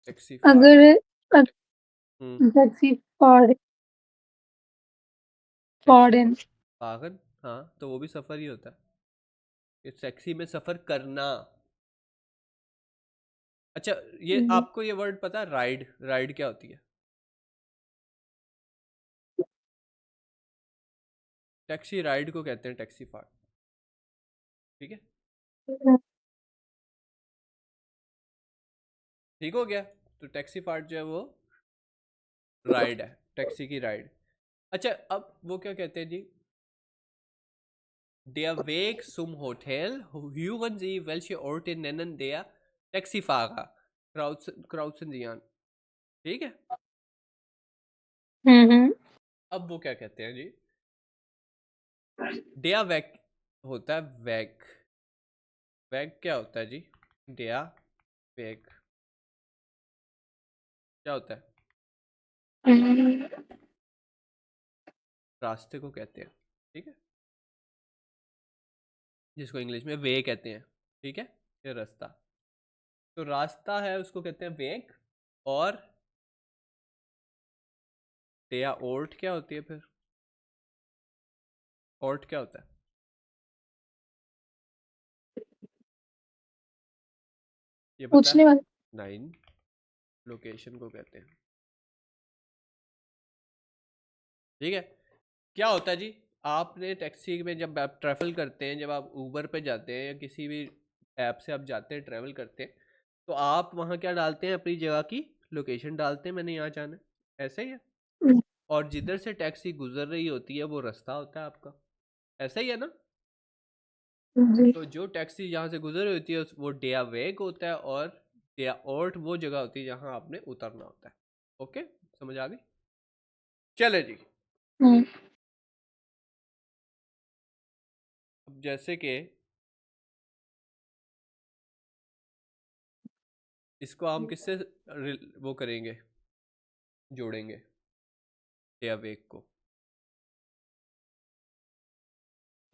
टैक्सी फार्ट। अगर हम्म, टैक्सी फॉर टैक्सी फॉरेन वाहन, हाँ तो वो भी सफर ही होता है, कि टैक्सी में सफर करना। अच्छा, ये जी आपको ये वर्ड पता है राइड? राइड क्या होती है? टैक्सी राइड को कहते हैं टैक्सी फार्ट, ठीक है। ठीक हो गया। तो टैक्सी फार्ट जो है वो राइड है, टैक्सी की राइड। अच्छा, अब वो क्या कहते हैं जी, der Weg zum Hotel hören Sie welche Orte nennen der Taxifahrer kreuzen Sie an, ठीक है। हम्म अब वो क्या कहते हैं जी, der Weg होता है वैग। वैग क्या होता है जी? der Weg क्या होता है? रास्ते को कहते हैं, ठीक है, जिसको इंग्लिश में वे कहते हैं, ठीक है। ये रास्ता, तो रास्ता है उसको कहते हैं वेग। और या ओर्ट क्या होती है फिर? ओर्ट क्या होता है? ये पता है? पूछने वाले 9 लोकेशन को कहते हैं, ठीक है। क्या होता है जी, आपने टैक्सी में जब आप ट्रैवल करते हैं, जब आप ऊबर पे जाते हैं या किसी भी ऐप से आप जाते हैं ट्रैवल करते हैं, तो आप वहाँ क्या डालते हैं? अपनी जगह की लोकेशन डालते हैं, मैंने यहाँ जाना है, ऐसा ही है। और जिधर से टैक्सी गुजर रही होती है वो रास्ता होता है आपका, ऐसा ही है ना। जी तो जो टैक्सी जहाँ से गुजर रही होती है वो डेया वेग होता है, और डेया ओर्ट वो जगह होती है जहाँ आपने उतरना होता है। ओके, समझ आ गई? चले जी, हम्म अब जैसे कि इसको हम किससे वो करेंगे, जोड़ेंगे डेया वेग को?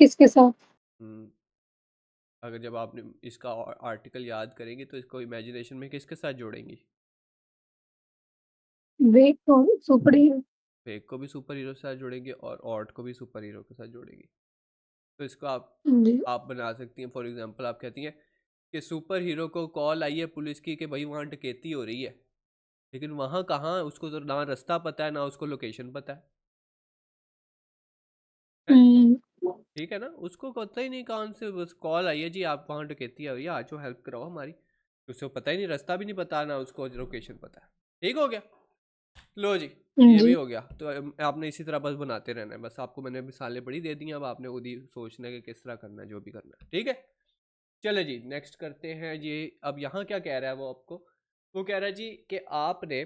किसके साथ हम्म, अगर जब आपने इसका आर्टिकल याद करेंगे तो इसको इमेजिनेशन में किसके साथ जोड़ेंगी? वे तो सुपर हीरो वेग को भी सुपर हीरो के साथ जोड़ेंगे और ऑर्ट को भी सुपर हीरो के साथ जोड़ेंगे। तो इसको जी आप बना सकती हैं, फॉर एग्जांपल आप कहती हैं कि सुपर हीरो को कॉल आई है पुलिस की कि भाई वहाँ डकैती हो रही है, लेकिन वहाँ कहाँ, उसको तो ना रास्ता पता है ना उसको लोकेशन पता है, ठीक है ना। उसको पता ही नहीं कौन से, बस कॉल आई है जी आप वहाँ डकैती है भैया, आज हेल्प कराओ हमारी। उसको पता ही नहीं, रास्ता भी नहीं पता, ना उसको लोकेशन पता है। ठीक हो गया, लो जी, ये भी जी हो गया। तो आपने इसी तरह बस बनाते रहना है, बस आपको मैंने मिसालें बड़ी दे दी हैं, अब आपने खुद ही सोचना है कि किस तरह करना है, जो भी करना है, ठीक है। चले जी, नेक्स्ट करते हैं जी। अब यहाँ क्या कह रहा है वो आपको, वो कह रहा है जी कि आपने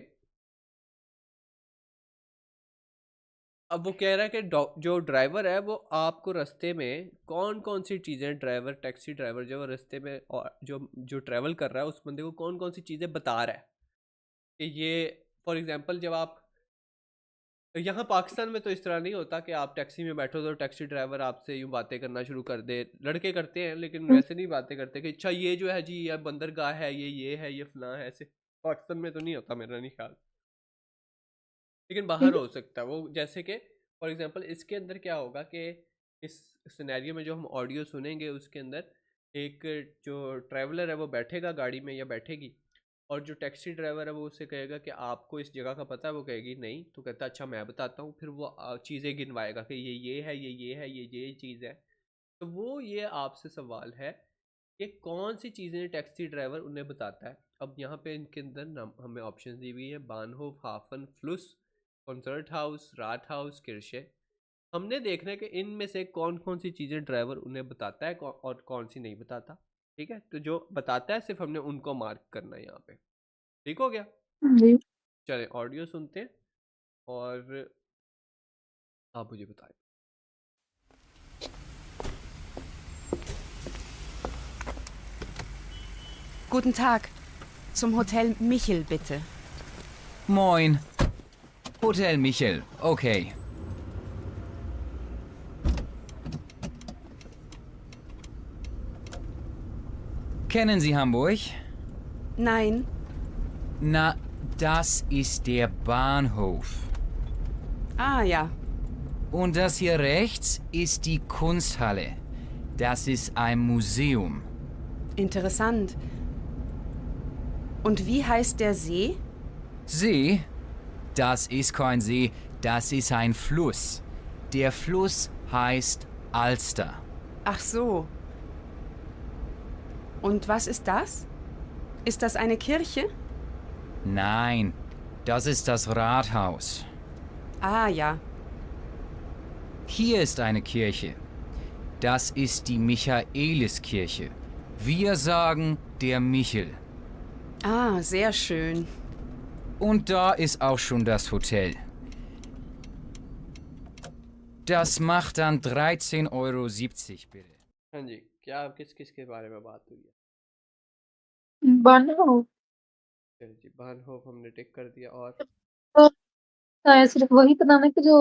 अब वो कह रहा है कि जो ड्राइवर है वो आपको रास्ते में कौन कौन सी चीज़ें, ड्राइवर टैक्सी ड्राइवर जो रास्ते में और जो ट्रैवल कर रहा है उस बंदे को कौन कौन सी चीज़ें बता रहा है कि ये, फॉर एग्जांपल जब आप यहाँ पाकिस्तान में तो इस तरह नहीं होता कि आप टैक्सी में बैठो तो टैक्सी ड्राइवर आपसे यूँ बातें करना शुरू कर दे। लड़के करते हैं लेकिन वैसे नहीं बातें करते कि अच्छा ये जो है जी ये बंदरगाह है, ये है, ये फलां है, ऐसे पाकिस्तान में तो नहीं होता मेरा नहीं ख्याल, लेकिन बाहर हो सकता है वो। जैसे कि फॉर एग्जांपल इसके अंदर क्या होगा कि इस सिनेरियो में जो हम ऑडियो सुनेंगे उसके अंदर एक जो ट्रैवलर है वो बैठेगा गाड़ी में या बैठेगी, और जो टैक्सी ड्राइवर है वो उससे कहेगा कि आपको इस जगह का पता है, वो कहेगी नहीं, तो कहता अच्छा मैं बताता हूँ, फिर वो चीज़ें गिनवाएगा कि ये है, ये है, ये चीज़ है। तो वो ये आपसे सवाल है कि कौन सी चीज़ें टैक्सी ड्राइवर उन्हें बताता है। अब यहाँ पे इनके अंदर हमें ऑप्शन दी हुई है बानहोफ, हाफन, फ्लुस, कंसर्ट हाउस, रात हाउस, किरशे। हमने देखना है कि इनमें से कौन कौन सी चीज़ें ड्राइवर उन्हें बताता है और कौन सी नहीं बताता। ठीक है, तो जो बताता है सिर्फ हमने उनको मार्क करना है यहाँ पे। ठीक हो गया? जी। चले ऑडियो सुनते हैं और आप मुझे बताएं। Guten Tag. Zum Hotel Michel, bitte. Moin. Hotel Michel, okay. Kennen Sie Hamburg? Nein. Na, das ist der Bahnhof. Ah ja. Und das hier rechts ist die Kunsthalle. Das ist ein Museum. Interessant. Und wie heißt der See? See? Das ist kein See, das ist ein Fluss. Der Fluss heißt Alster. Ach so. Und was ist das? Ist das eine Kirche? Nein, das ist das Rathaus. Ah ja. Hier ist eine Kirche. Das ist die Michaeliskirche. Wir sagen der Michel. Ah, sehr schön. Und da ist auch schon das Hotel. Das macht dann 13,70 Euro bitte. हाँ जी, क्या किस किस के बारे में बात हुई है? बानहोफ चलिए जी, बानहोफ हमने टिक कर दिया। और तो शायद सिर्फ वही पता ना कि जो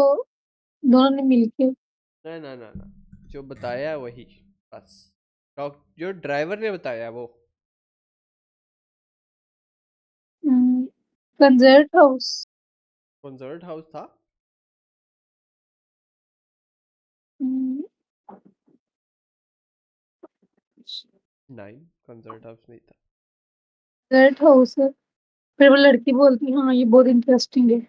दोनों ने मिलके ना ना ना ना, जो बताया है वही बस। जो ड्राइवर ने बताया है वो कंसर्ट हाउस। कंसर्ट हाउस था। हम्म, नहीं, कंसर्ट हाउस नहीं था। कंसर्ट हाउस है। फिर वो लड़की बोलती हाँ ये बहुत इंटरेस्टिंग है।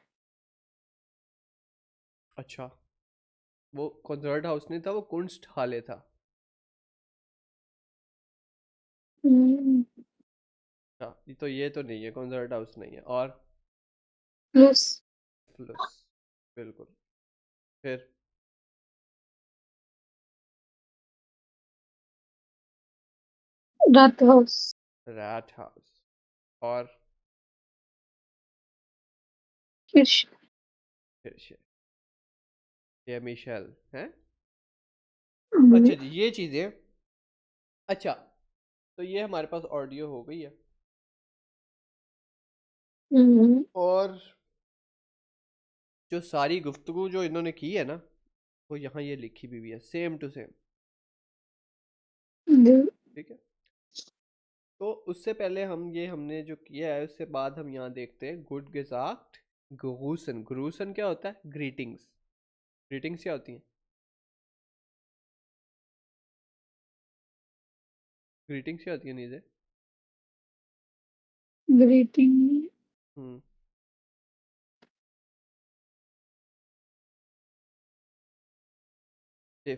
अच्छा, वो कंसर्ट हाउस नहीं था, वो कुंस्ट हाले था। हम्म, हाँ, तो ये तो नहीं है, कंसर्ट हाउस नहीं है। और फ्लुस फ्लुस, बिल्कुल। फिर रात हाउस। रैट हाउस और किर्श फिर ये मिशेल है। हम्म, अच्छा जी, ये चीज़ें। अच्छा, तो ये हमारे पास ऑडियो हो गई है हम्म, और जो सारी गुफ्तगू जो इन्होंने की है ना वो यहाँ ये लिखी भी है, सेम टू सेम। ठीक है, तो उससे पहले हमने जो किया है उससे बाद हम यहाँ देखते हैं गुड गेज़ाक्ट ग्रूसन। ग्रूसन क्या होता है? ग्रीटिंग्स। ग्रीटिंग्स क्या होती हैं? ग्रीटिंग्स क्या होती है नीचे? ग्रीटिंग हम्म,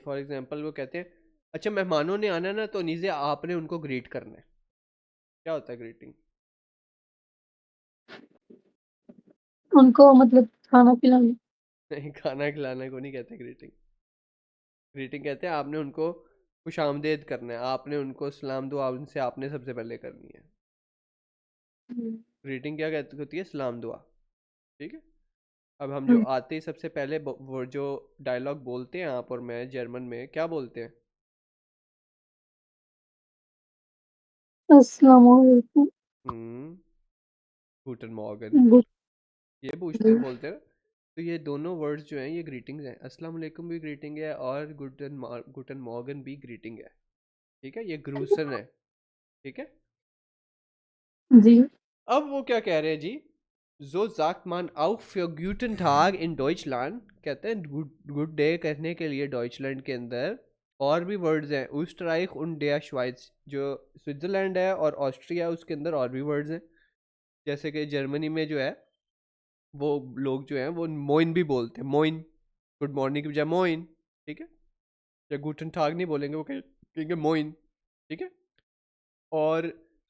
फॉर एग्जांपल वो कहते हैं अच्छा मेहमानों ने आना ना तो नीचे आपने उनको ग्रीट करना है। क्या होता है ग्रीटिंग? उनको मतलब खाना खिलाना। नहीं, खाना खिलाने को नहीं कहते ग्रीटिंग। ग्रीटिंग कहते हैं आपने उनको खुशामदेद करना है, आपने उनको सलाम दुआ उनसे आपने सबसे पहले करनी है। ग्रीटिंग क्या कहती होती है? सलाम दुआ। ठीक है, अब हम जो आते ही सबसे पहले वो जो डायलॉग बोलते हैं आप और मैं जर्मन में क्या बोलते हैं? अस्सलाम वालेकुम। हम्म, गूटन मॉर्गन, गुड। ये पूछते हैं बोलते हैं। तो ये दोनों वर्ड्स जो हैं ये ग्रीटिंग्स हैं। अस्सलाम वालेकुम भी ग्रीटिंग है और गुटन मॉर्गन भी ग्रीटिंग है। ठीक है, ये ग्रूसन है। ठीक है। जी। अब वो क्या कह रहे हैं जी? So sagt man auch für guten Tag in Deutschland, कहते हैं गुड गुड डे कहने के लिए डॉइचलैंड के अंदर और भी वर्ड्स हैं। ऊस्टराइक und der Schweiz, जो स्विट्जरलैंड है और ऑस्ट्रिया उसके अंदर और भी वर्ड्स हैं। जैसे कि जर्मनी में जो है वो लोग जो हैं वो मोइन भी बोलते हैं, मोइन, गुड मॉर्निंग की बजाय मोइन। ठीक है, या गुटन टाग नहीं बोलेंगे, वो कहेंगे मोइन। ठीक है। और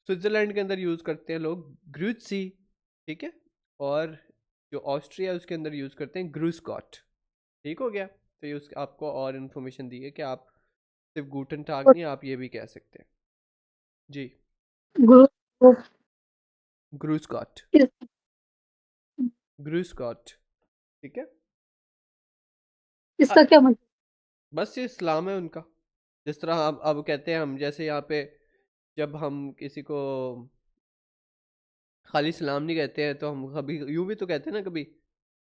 स्विट्जरलैंड के अंदर यूज़ करते हैं लोग ग्रूटसी। ठीक है। और जो ऑस्ट्रिया है उसके अंदर यूज़ करते हैं ग्रूस्कॉट। ठीक हो गया। तो ये उस आपको और इन्फॉर्मेशन दी है कि आप सिर्फ गूटन टाग नहीं, आप ये भी कह सकते हैं जी। गुड। ग्रूस्कॉट, ग्रूस्कॉट। ठीक है। इसका क्या मतलब? बस ये इस्लाम है उनका। जिस तरह अब कहते हैं हम, जैसे यहाँ पे जब हम किसी को खाली सलाम नहीं कहते हैं तो हम कभी यूं भी तो कहते हैं ना, कभी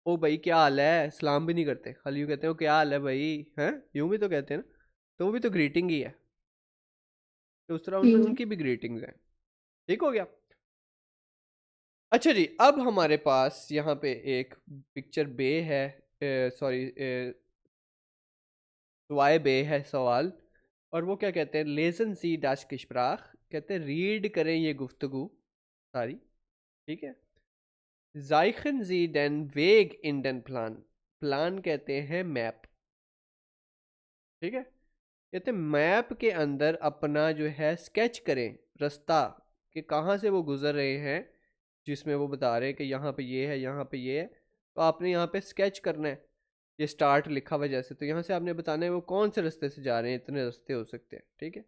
ओ भाई क्या हाल है, सलाम भी नहीं करते, खाली यूं कहते हैं ओ क्या हाल है भाई, हैं, यूं भी तो कहते हैं ना। तो वो भी तो ग्रीटिंग ही है। तो उस तरह उनमें उनकी भी ग्रीटिंग्स हैं। ठीक हो गया। अच्छा जी, अब हमारे पास यहाँ पे एक पिक्चर बे है, सॉरी वाई बे है सवाल। और वो क्या कहते हैं, लेसन सी डाश किशप्राख, कहते हैं रीड करें ये गुफ्तगू सारी। ठीक है। जायखन जी डेन वेग इन डेन प्लान, प्लान कहते हैं मैप। ठीक है। कहते हैं मैप के अंदर अपना जो है स्केच करें रास्ता, कि कहाँ से वो गुजर रहे हैं, जिसमें वो बता रहे हैं कि यहाँ पे ये है, यहाँ पे ये है। तो आपने यहाँ पे स्केच करना है। ये स्टार्ट लिखा हुआ जैसे, तो यहाँ से आपने बताना है वो कौन से रास्ते से जा रहे हैं, इतने रास्ते हो सकते हैं। ठीक है।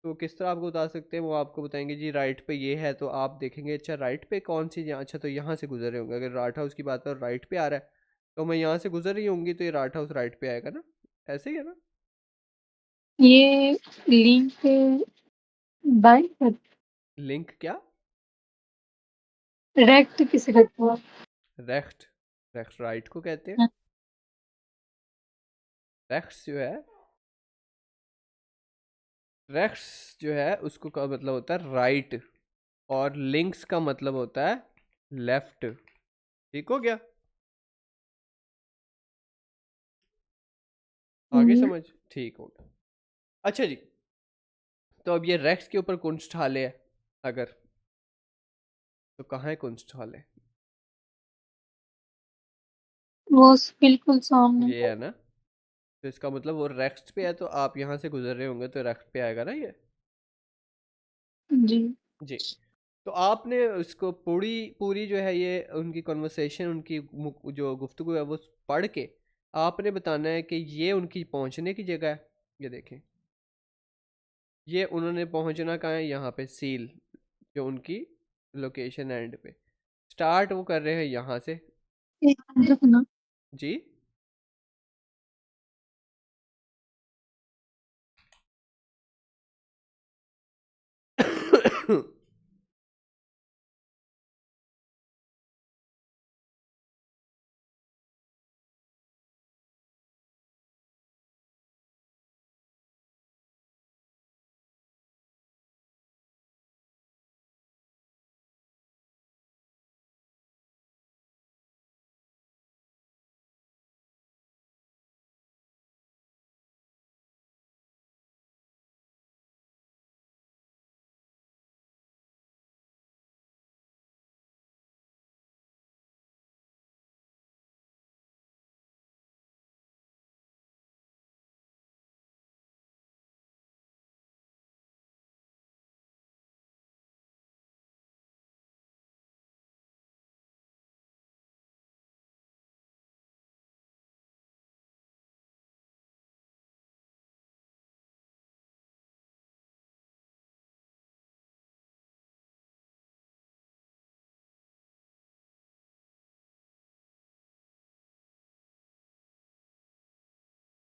तो किस तरह आपको बता सकते हैं, वो आपको बताएंगे जी राइट पे ये है, तो आप देखेंगे अच्छा राइट पे कौन सी, अच्छा तो यहाँ से गुजर रहे होंगे। अगर राट हाउस की बात है और राइट पे आ रहा है तो मैं यहाँ से गुजर रही होंगी, तो ये राट हाउस राइट पे आएगा ना। ऐसे ही है ना। ये लिंक बाय लिंक क्या? डायरेक्ट किसे करते हो आप? रेक्ट, रेक्ट राइट को कहते हैं। रेक्स जो है, रेक्स जो है उसको का मतलब होता है राइट, और लिंक्स का मतलब होता है लेफ्ट। ठीक हो गया। आगे समझ ठीक होगा। अच्छा जी, तो अब ये रेक्स के ऊपर कुंस्ट हाले है अगर, तो कहाँ है कुंस्ट हाले? वो बिल्कुल सामने। ये है ना। तो इसका मतलब वो रेक्स पे है, तो आप यहाँ से गुजर रहे होंगे तो रेक्स पे आएगा ना ये। जी। जी। तो आपने उसको पूरी पूरी जो है ये उनकी कॉन्वर्सेशन, उनकी जो गुफ्तगू है वो पढ़ के आपने बताना है कि ये उनकी पहुंचने की जगह है। ये देखें, ये उन्होंने पहुंचना कहाँ है, यहाँ पे सील, जो उनकी लोकेशन एंड पे स्टार्ट वो कर रहे हैं यहाँ से। एक मिनट रुकना। जी।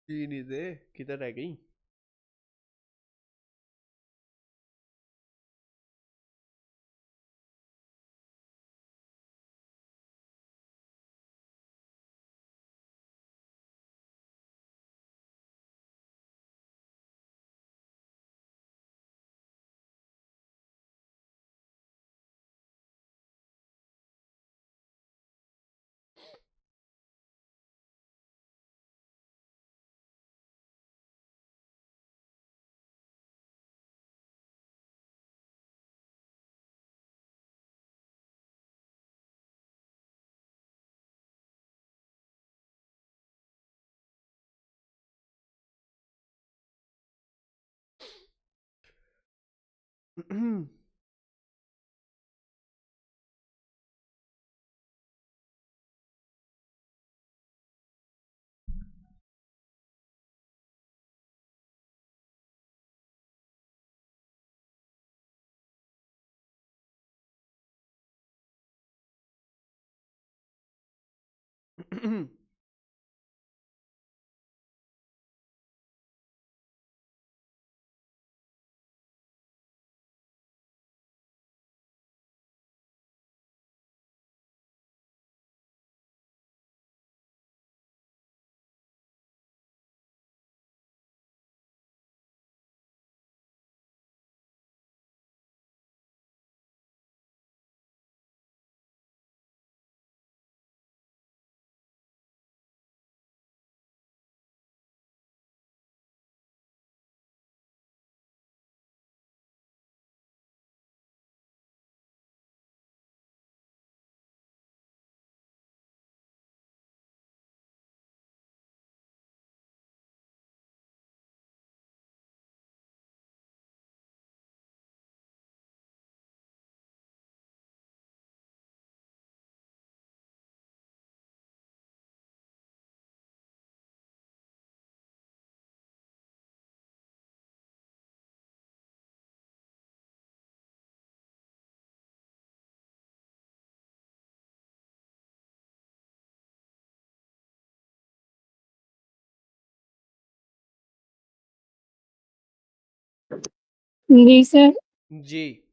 तीन ही थे, किधर रह गई? जी सर। जी,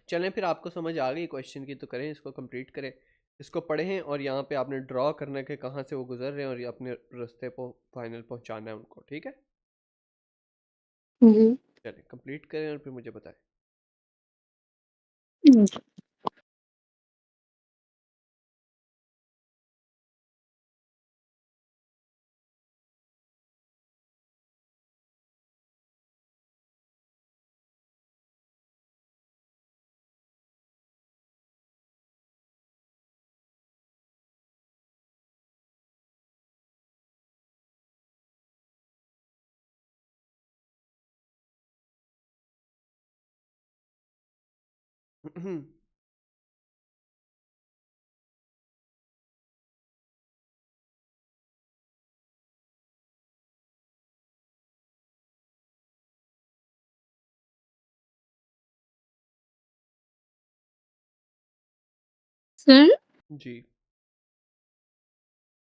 चलें फिर, आपको समझ आ गई क्वेश्चन की तो करें इसको, कंप्लीट करें इसको, पढ़ें और यहाँ पे आपने ड्रॉ करना है कि कहाँ से वो गुजर रहे हैं और ये अपने रास्ते को फाइनल पहुँचाना है उनको, ठीक है? जी। चलें कंप्लीट करें और फिर मुझे बताएं। सर जी।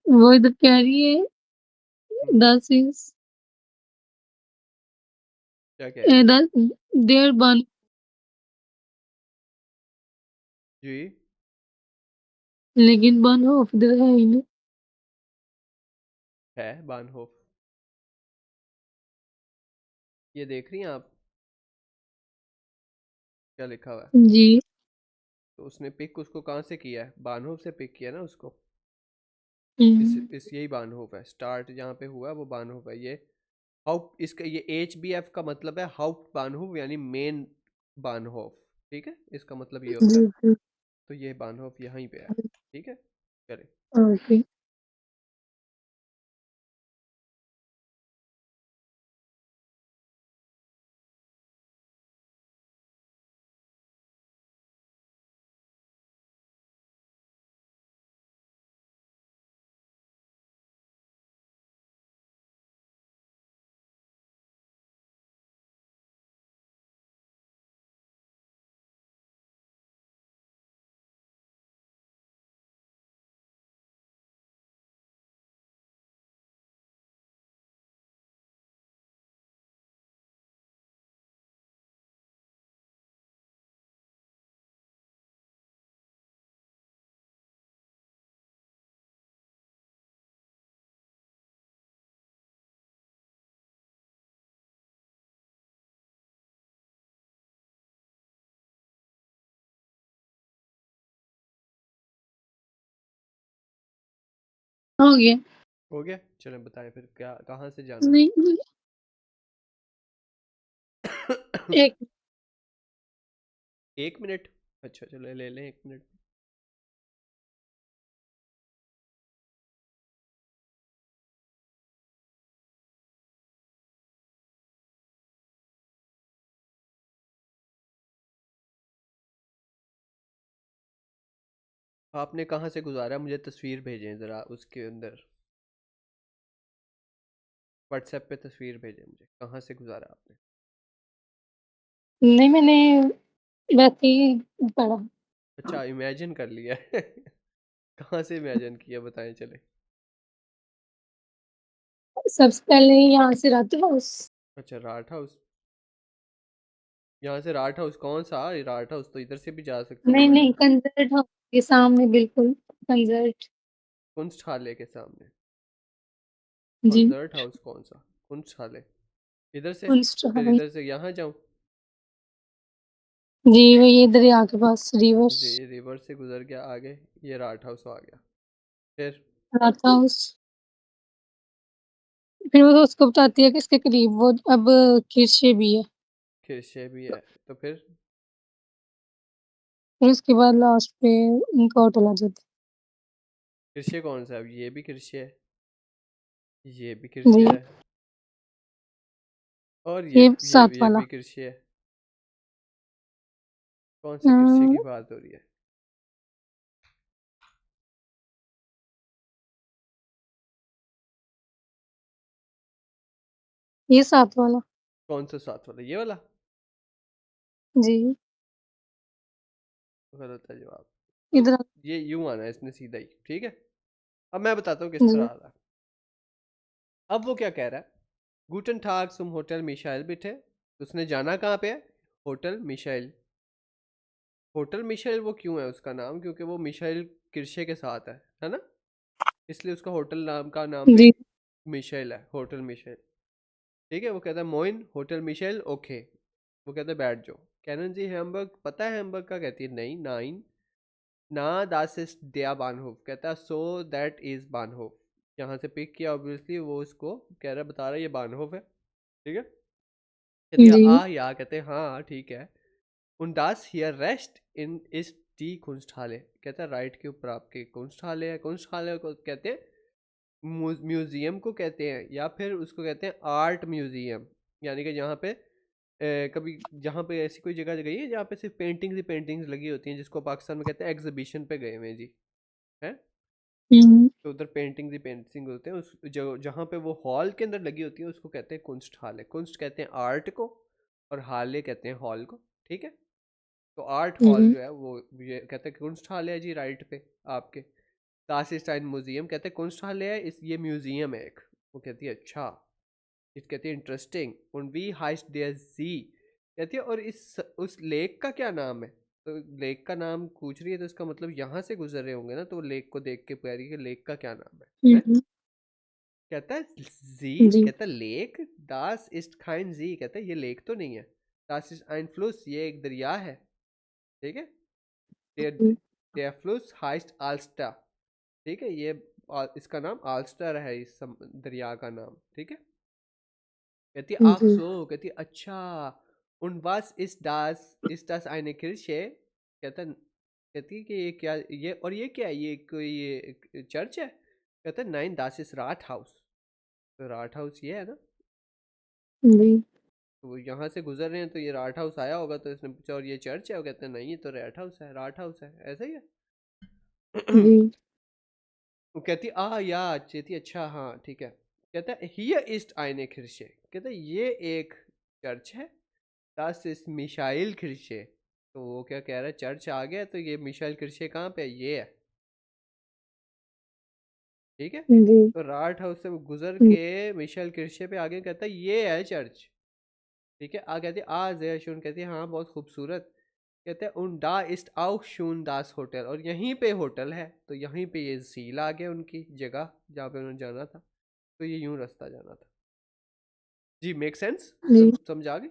वो इधर कह रही है that is क्या कह रही है? that their bun जी। लेकिन बन ऑफ इधर है ही नहीं। है बानहोफ, ये देख रही हैं आप क्या लिखा हुआ है? जी। तो उसने पिक उसको कहाँ से किया है? बानहोफ से पिक किया ना उसको। इस यही बानहोफ है, स्टार्ट जहाँ पे हुआ है वो बानहोफ है। ये हाउप, इसका ये HBF का मतलब है हाउप्ट बानहोफ, यानी मेन बानहोफ, ठीक है, इसका मतलब ये होता है। जी जी। तो ये बानहोफ यहीं पे है, ठीक है, चलिए। ओके। हो गया। हो गया, चलें बताएं फिर क्या, कहाँ से जाना नहीं है? एक 1 मिनट, अच्छा चलो ले लें 1 मिनट। आपने कहाँ से गुजारा, मुझे तस्वीर भेजें ज़रा उसके अंदर, व्हाट्सएप पे तस्वीर भेजें मुझे, कहाँ से गुजारा आपने। नहीं मैंने वैसे ही पढ़ा। अच्छा इमेजिन कर लिया है। कहाँ से इमेजिन किया बताएं चले। सबसे पहले यहाँ से रात हाउस। अच्छा राट हाउस, यहाँ से राट हाउस कौन सा, राट हाउस तो इधर से भी जा सकते हैं नहीं ना। नहीं कंसर्ट हाउस के सामने बिल्कुल कंसर्ट। कुंस्ट हाले के सामने। जी कंसर्ट हाउस कौन सा, कुंस्ट हाले इधर से, कुंस्ट फिर हाउस। इधर से यहाँ जाऊँ। जी वही दरिया के पास रिवर्स। जी रिवर से गुजर गया आगे, ये राट हाउस आ गया, फिर रात हाउस। फिर वो तो उसको बताती है कि इसके करीब वो अब किरशे भी है। खिरशे भी है, तो फिर फिर उसके बाद लास्ट पे उनका होटल आ जाता खिरशे कौन सा है, अब ये भी खिरशे है, ये भी है। खिरशे जी है, और ये ये साथ ये वाला। भी खिरशे है। कौन से खिरशे की बात हो रही है। ये साथ वाला। कौन सा साथ वाला, ये वाला। जी गलत है जवाब, तो इधर। ये यूं आना है इसने सीधा ही, ठीक है। अब मैं बताता हूँ किस तरह जी आ रहा है। अब वो क्या कह रहा है, गूटन ठाक तुम होटल मिशाइल बिठे, उसने जाना कहाँ पे है, होटल मिशाइल। होटल मिशाइल वो क्यों है उसका नाम, क्योंकि वो मिशाइल किरशे के साथ है ना, इसलिए उसका होटल नाम का नाम भी जी मिशाइल है, होटल मिशाइल। ठीक है, वो कहता है मोइन होटल मिशाइल ओके, वो कहता है बैठ जाओ। कैनन जी हैमबर्ग पता है हैमबर्ग का, कहती है नहीं नाइन ना दास इज दिया बानहोफ, कहता है सो दैट इज बानहोफ, यहाँ से पिक किया ऑब्वियसली, वो उसको कह रहा है, बता रहा है ये बानहोफ है, ठीक है। कहती है जी या, कहते हैं हाँ ठीक है। उन दास हियर रेस्ट इन इस टी कुंस्टहाले, कहता है राइट के ऊपर आपके कुंस्टहाले है, कुंस्टहाले को कहते हैं म्यूजियम को कहते हैं, या फिर उसको कहते हैं आर्ट म्यूजियम, यानी कि जहाँ पे कभी जहाँ पे ऐसी कोई जगह गई है जहाँ पे सिर्फ पेंटिंग्स ही पेंटिंग्स लगी होती हैं, जिसको पाकिस्तान में कहते हैं एग्जीबिशन पे गए हुए हैं जी, है। हम्म, तो उधर पेंटिंग्स ही पेंटिंग होते हैं, उस जो जहाँ पे वो हॉल के अंदर लगी होती है उसको कहते हैं कुंस्ट हाल है, कुंस्ट कहते हैं आर्ट को, और हाले कहते हैं हॉल को, ठीक है। तो आर्ट हॉल हम्म, जो है वो ये कहते हैं कुंस्ट हाल है जी, राइट पे आपके। दासिस्तान म्यूजियम कहते हैं कुंस्ट हाल है, इस ये म्यूजियम है एक। वो कहती है अच्छा, इस कहती है इंटरेस्टिंग, उन वी हाइस्ट देयर जी, कहती है और इस उस लेक का क्या नाम है। तो लेक का नाम पूछ रही है, तो इसका मतलब यहाँ से गुजर रहे होंगे ना, तो लेक को देख के कह रही है लेक का क्या नाम है। हम्म, कहता है जी, जी कहता है लेक, दास इस्ट खाइन जी, कहता है ये लेक तो नहीं है, दास इस्ट ein फ्लूस, ये एक दरिया है, ठीक है। देयर जी देयर फ्लूस हाइस्ट आल्स्टा, ठीक है, ये इसका नाम आल्स्टर है, इस दरिया का नाम, ठीक है। कहती है आख जी सो, कहती है अच्छा, उन वास इस दास eine Kirche, कहता है, कहती है कि ये क्या, ये और ये क्या है, ये कोई ये चर्च है, कहता है नाइन दास इस राट हाउस, तो राट हाउस ये है ना। जी तो वो यहाँ से गुजर रहे हैं तो ये राट हाउस आया होगा, तो इसने पूछा और ये चर्च है, वो कहते हैं नहीं ये तो राट हाउस है, राट हाउस है, ऐसा ही है। जी वो कहती या चेती अच्छा हाँ ठीक है। कहता है हियर इस्ट आइने खिरशे, कहता है ये एक चर्च है, दास इस मिशाइल खिरशे। तो वो क्या कह रहा है, चर्च आ गया, तो ये मिशाइल खिरशे कहाँ पे है, ये है, ठीक है। जी तो राट हाउस से वो गुजर जी के मिशाइल खिरशे पे आगे कहता है ये है चर्च, ठीक है। आ कहती है आ जया शून, कहती है हाँ बहुत खूबसूरत, कहते हैं उन डा इस्ट आउ शून दास होटल, और यहीं पे होटल है, तो यहीं पे ये झील आ गया उनकी जगह जहाँ पे उन्होंने जाना था, तो ये यूं रास्ता जाना था जी, मेक सेंस, जी सब समझ आ गई।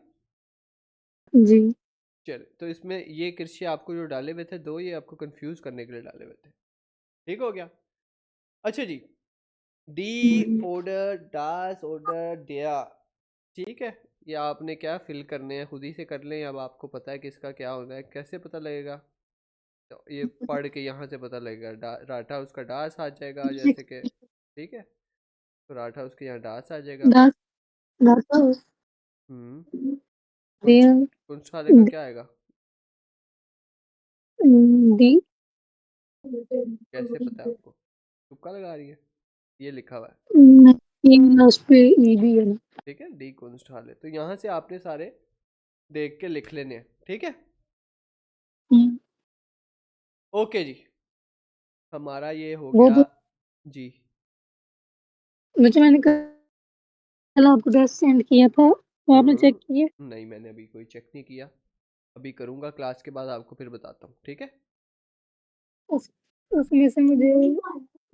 जी चले, तो इसमें ये कृषि आपको जो डाले हुए थे दो, ये आपको कंफ्यूज करने के लिए डाले हुए थे, ठीक हो गया। अच्छा जी, डी ऑर्डर डास ऑर्डर दिया, ठीक है। ये आपने क्या फिल करने हैं खुद ही से कर लें, अब आपको पता है कि इसका क्या होना है, कैसे पता लगेगा? तो ये पढ़ के यहाँ से पता लगेगा, राठा उसका डास आ जाएगा जैसे कि, ठीक है, तो राठा उसके यहाँ डास आ जाएगा। दस दस कुछ साले का क्या आएगा? डी कैसे पता है आपको? तुक्का लगा रही है? ये लिखा हुआ है, लास्ट पे ई भी है ना। ठीक है, डी कॉन्स्टाल है, तो यहाँ से आपने सारे देख के लिख लेने हैं, ठीक है। ओके जी, हमारा ये हो वो गया तो जी। मुझे मैंने कल आपको टेस्ट सेंड किया था, वो आपने चेक किया? नहीं, मैंने अभी कोई चेक नहीं किया, अभी करूँगा क्लास के बाद, आपको फिर बताता हूँ, ठीक है। उसमें से मुझे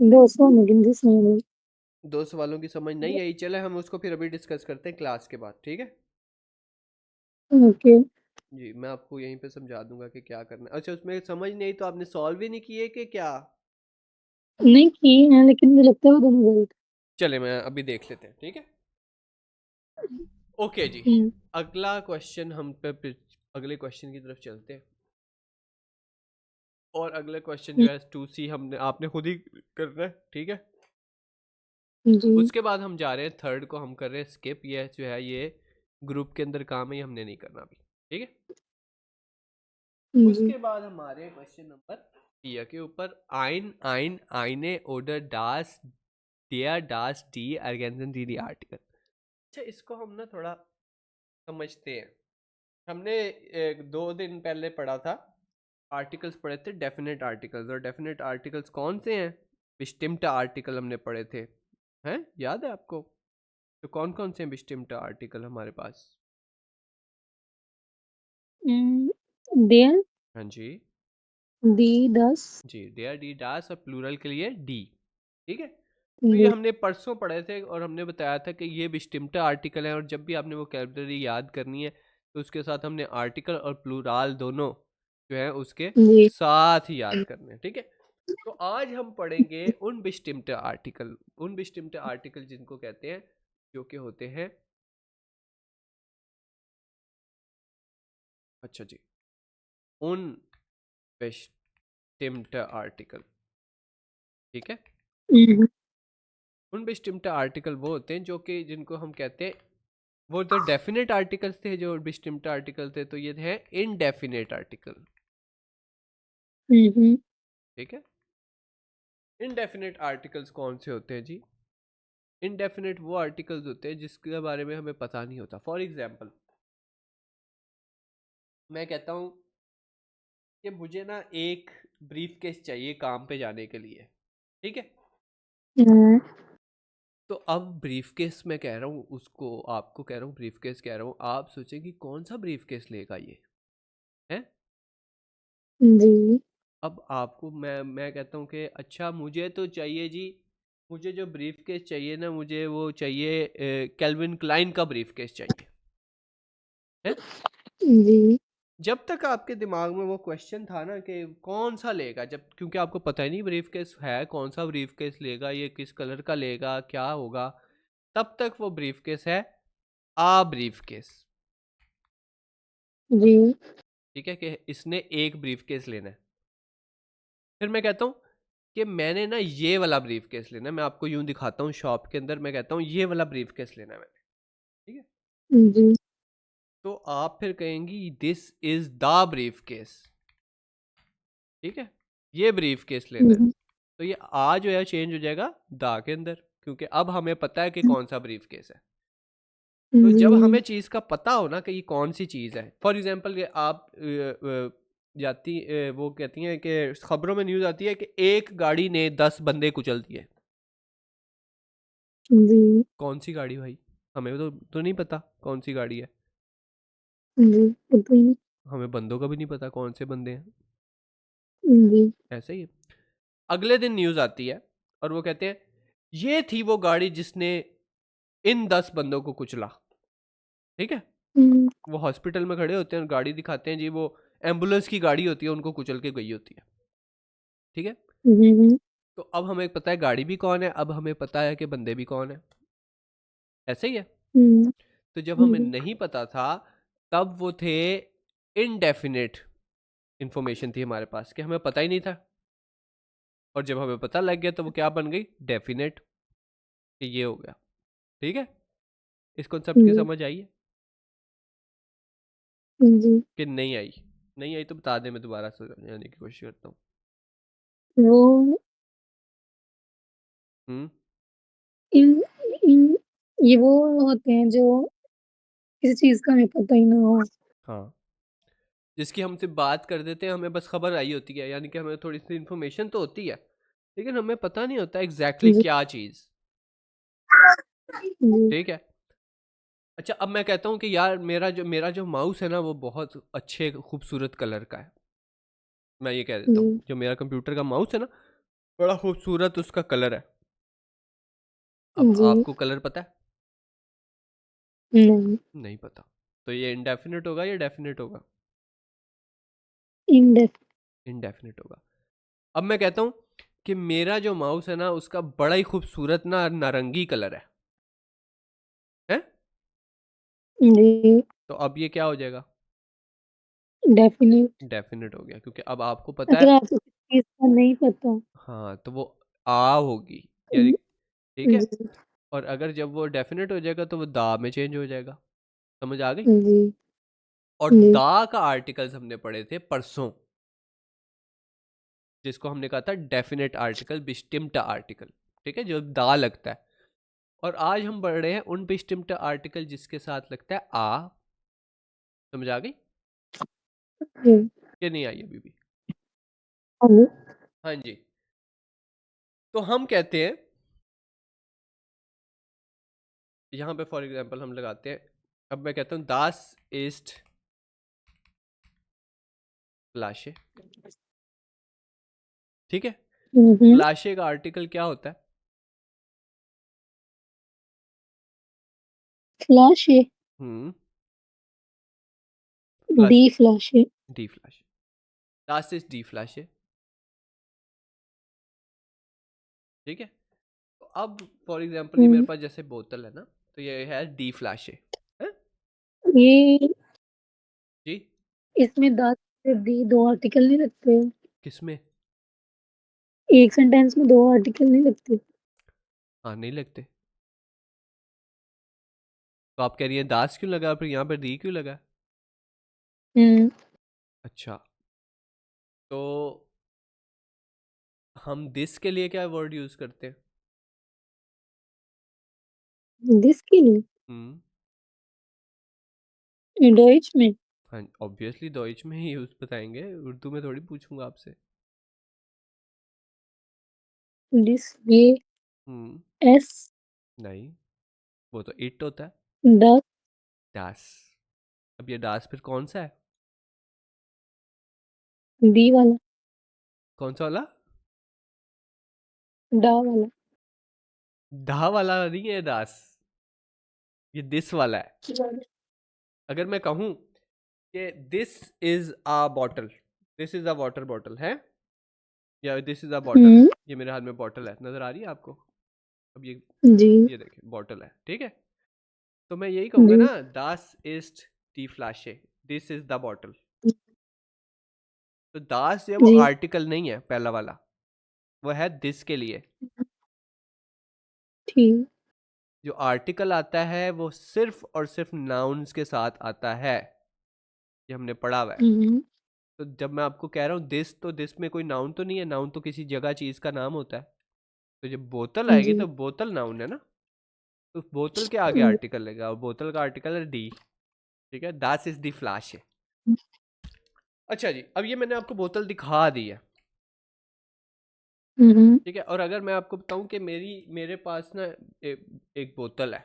200 गिनती समझ आई। 2 सवालों की समझ नहीं आई, चले हम उसको फिर अभी डिस्कस करते हैं क्लास के बाद, ठीक है। ओके। जी, मैं आपको यहीं पे समझा दूंगा कि क्या करना है। अच्छा, उसमें समझ नहीं आई तो आपने सॉल्व ही नहीं किए कि क्या? नहीं की है, लेकिन मुझे लगता है वो दोनों गलत चले मैं अभी देख लेते हैं, ठीक है। ओके जी, है। अगला क्वेश्चन हम पे अगले क्वेश्चन की तरफ चलते हैं, और अगले क्वेश्चन जो है 2C हमने आपने खुद ही करना है, ठीक है। जी उसके बाद हम जा रहे हैं थर्ड को, हम कर रहे हैं स्किप, ये जो है ये ग्रुप के अंदर काम है, ये हमने नहीं करना अभी, ठीक है। जी उसके बाद हमारे क्वेश्चन नंबर ये के ऊपर आइन आइन आइने ऑर्डर डास डियर डास डी अर्गेंजन डी डी आर्टिकल। अच्छा, इसको हम ना थोड़ा समझते हैं। हमने 2 दिन पहले पढ़ा था, आर्टिकल्स पढ़े थे, डेफिनेट आर्टिकल्स, और डेफिनेट आर्टिकल्स कौन से हैं? बिस्टिम्ट आर्टिकल हमने पढ़े थे, हैं याद है आपको? तो कौन कौन से हैं बिस्टिम्ट आर्टिकल हमारे पास? देयर हाँ जी, डी 10 जी, डेयर डी डास, और प्लूरल के लिए डी, ठीक है। तो ये हमने परसों पढ़े थे, और हमने बताया था कि ये बिस्टिम्ट आर्टिकल है, और जब भी आपने वोकैबुलरी याद करनी है तो उसके साथ हमने आर्टिकल और प्लूराल दोनों जो है उसके जी साथ ही याद करने हैं, ठीक है। तो आज हम पढ़ेंगे उन बिस्टिम्ट आर्टिकल जिनको कहते हैं, जो कि होते हैं, अच्छा जी, उन बिस्टिम्ट आर्टिकल, ठीक है। उन बिस्टिम्ट आर्टिकल वो होते हैं जो कि जिनको हम कहते हैं, वो तो डेफिनेट आर्टिकल्स थे जो बिस्टिम्ट आर्टिकल थे, तो ये है इनडेफिनेट आर्टिकल, ठीक है। इनडेफिनेट आर्टिकल्स कौन से होते हैं जी? इनडेफिनेट वो आर्टिकल्स होते हैं जिसके बारे में हमें पता नहीं होता। फॉर एग्जाम्पल, मैं कहता हूँ कि मुझे ना एक ब्रीफ केस चाहिए काम पे जाने के लिए, ठीक है। तो अब ब्रीफ केस मैं कह रहा हूँ उसको, आपको कह रहा हूँ ब्रीफ केस कह रहा हूँ, आप सोचेंगे कौन सा ब्रीफ केस लेगा ये है। जी अब आपको मैं कहता हूँ कि अच्छा मुझे तो चाहिए जी, मुझे जो ब्रीफ केस चाहिए ना, मुझे वो चाहिए कैल्विन क्लाइन का ब्रीफ केस चाहिए, है। जी जब तक आपके दिमाग में वो क्वेश्चन था ना कि कौन सा लेगा, जब क्योंकि आपको पता ही नहीं ब्रीफ केस है कौन सा, ब्रीफ केस लेगा ये किस कलर का लेगा, क्या होगा, तब तक वो ब्रीफ केस है आ ब्रीफ केस, जी ठीक है, कि इसने एक ब्रीफ केस लेना है। फिर मैं कहता हूँ कि मैंने ना ये वाला ब्रीफ केस लेना है, मैं आपको यूं दिखाता हूँ शॉप के अंदर, मैं कहता हूँ ये वाला ब्रीफ केस लेना है मैंने, ठीक है। जी तो आप फिर कहेंगी this is the brief case, ठीक है, ये ब्रीफ केस लेना है। तो ये आ जो है चेंज हो जाएगा दा के अंदर, क्योंकि अब हमें पता है कि कौन सा ब्रीफ केस है। तो जब हमें चीज़ का पता हो ना कि ये कौन सी चीज़ है, फॉर एग्जांपल आप वो कहती हैं कि खबरों में न्यूज़ आती है कि एक गाड़ी ने 10 बंदे कुचल दिए। जी कौन सी गाड़ी भाई? हमें तो नहीं पता कौन सी गाड़ी है, जी पता ही नहीं। हमें बंदों का भी नहीं पता कौन से बंदे हैं, जी ऐसे ही है। अगले दिन न्यूज़ आती है और वो कहते हैं ये थी वो गाड़ी जिसने इन 10 बंदों को कुचला, ठीक है। वो हॉस्पिटल में खड़े होते हैं और गाड़ी दिखाते हैं जी, वो एम्बुलेंस की गाड़ी होती है, उनको कुचल के गई होती है, ठीक है। तो अब हमें पता है गाड़ी भी कौन है, अब हमें पता है कि बंदे भी कौन है, ऐसे ही है। हम्म, तो जब हमें हम्म, नहीं पता था तब वो थे इनडेफिनेट इंफॉर्मेशन थी हमारे पास कि हमें पता ही नहीं था, और जब हमें पता लग गया तो वो क्या बन गई, डेफिनेट, कि ये हो गया। ठीक है, इस कॉन्सेप्ट की जी, समझ आई है जी। कि नहीं आई? नहीं आई तो बता दे, मैं दोबारा समझाने की कोशिश करता हूँ। वो हम्म। इन इन ये वो होते हैं जो किसी चीज़ का हमें पता ही ना हो। हाँ, जिसकी हमसे बात कर देते हैं, हमें बस खबर आई होती है, यानी कि हमें थोड़ी सी इन्फॉर्मेशन तो होती है लेकिन हमें पता नहीं होता एग्जैक्टली जी, क्या चीज़। जी, ठीक है। अच्छा, अब मैं कहता हूँ कि यार मेरा जो माउस है ना वो बहुत अच्छे खूबसूरत कलर का है, मैं ये कह देता हूँ, जी, जो मेरा कंप्यूटर का माउस है ना बड़ा खूबसूरत उसका कलर है। अब जी, आपको कलर पता है? नहीं, नहीं पता। तो ये इनडेफिनेट होगा या डेफिनेट होगा? इनडेफ इनडेफिनेट होगा। अब मैं कहता हूँ कि मेरा जो माउस है ना उसका बड़ा ही खूबसूरत ना नारंगी कलर है? जी, तो अब ये क्या हो जाएगा, डेफिनेट। डेफिनेट हो गया, क्योंकि अब आपको पता अगर है। आपको किसी चीज़ का नहीं पता। हाँ, तो वो आ होगी, यानी ठीक है। जी, और अगर जब वो डेफिनेट हो जाएगा तो वो दा में चेंज हो जाएगा। समझ आ गई? जी, और जी, दा का आर्टिकल्स हमने पढ़े थे परसों, जिसको हमने कहा था डेफिनेट आर्टिकल, बिस्टिम्ट आर्टिकल। ठीक है, जो दा लगता है। और आज हम पढ़ रहे हैं उन बिस्टिम्ट आर्टिकल जिसके साथ लगता है आ। समझ आ गई जी। कि नहीं आई अभी भी? अब हाँ जी। तो हम कहते हैं, यहाँ पे फॉर एग्जांपल हम लगाते हैं, अब मैं कहता हूँ दास इस्ट लाशे। ठीक है, लाशे का आर्टिकल क्या होता है? फ्लैश है, हम्म, डी फ्लश, फ्लैश है। डी फ्लैश, दास इज डी फ्लैशे। ठीक है, तो अब फॉर एग्जांपल ये मेरे पास जैसे बोतल है ना, तो ये है डी फ्लैशे है ये जी। इसमें द से दी 2 आर्टिकल नहीं लगते। किसमें? एक सेंटेंस में 2 आर्टिकल नहीं लगते। हाँ, नहीं लगते। तो आप कह रही है दास क्यों लगा, फिर यहाँ पर दी क्यों लगा? हुँ, अच्छा, तो हम दिस के लिए क्या वर्ड यूज करते हैं? दिस के लिए हम्म, डॉइच में हाँ, ऑब्वियसली डॉइच में ही यूज बताएंगे, उर्दू में थोड़ी पूछूंगा आपसे। दिस ये हम्म, एस नहीं, वो तो इट होता है। द दास। अब ये दास फिर कौन सा है? दी वाला, कौन सा वाला? ड वाला। धा वाला नहीं है दास, ये दिस वाला है। अगर मैं कहूं कि this is a bottle, this is a water bottle है, या दिस इज अ बॉटल, हुँ, ये मेरे हाथ में बॉटल है, नजर आ रही है आपको? अब जी, ये देखिए बॉटल है, ठीक है। तो मैं यही कहूंगा जी, ना, दास इज दी फ्लैशे, दिस इज द बॉटल। तो दास जो है वो जी, आर्टिकल नहीं है पहला वाला, वो है दिस के लिए। ठीक। जो आर्टिकल आता है वो सिर्फ और सिर्फ नाउन्स के साथ आता है, ये हमने पढ़ा हुआ है। हुँ, तो जब मैं आपको कह रहा हूँ दिस, तो दिस में कोई नाउन तो नहीं है, नाउन तो किसी जगह चीज का नाम होता है। तो जब बोतल आएगी जी, तो बोतल नाउन है ना, तो बोतल के आगे हुँ, आर्टिकल लगेगा, और बोतल का आर्टिकल है डी। ठीक है, दैट इज द फ्लैश है। अच्छा जी, अब ये मैंने आपको बोतल दिखा दी है। हुँ, ठीक है, और अगर मैं आपको बताऊं कि मेरे पास ना एक बोतल है।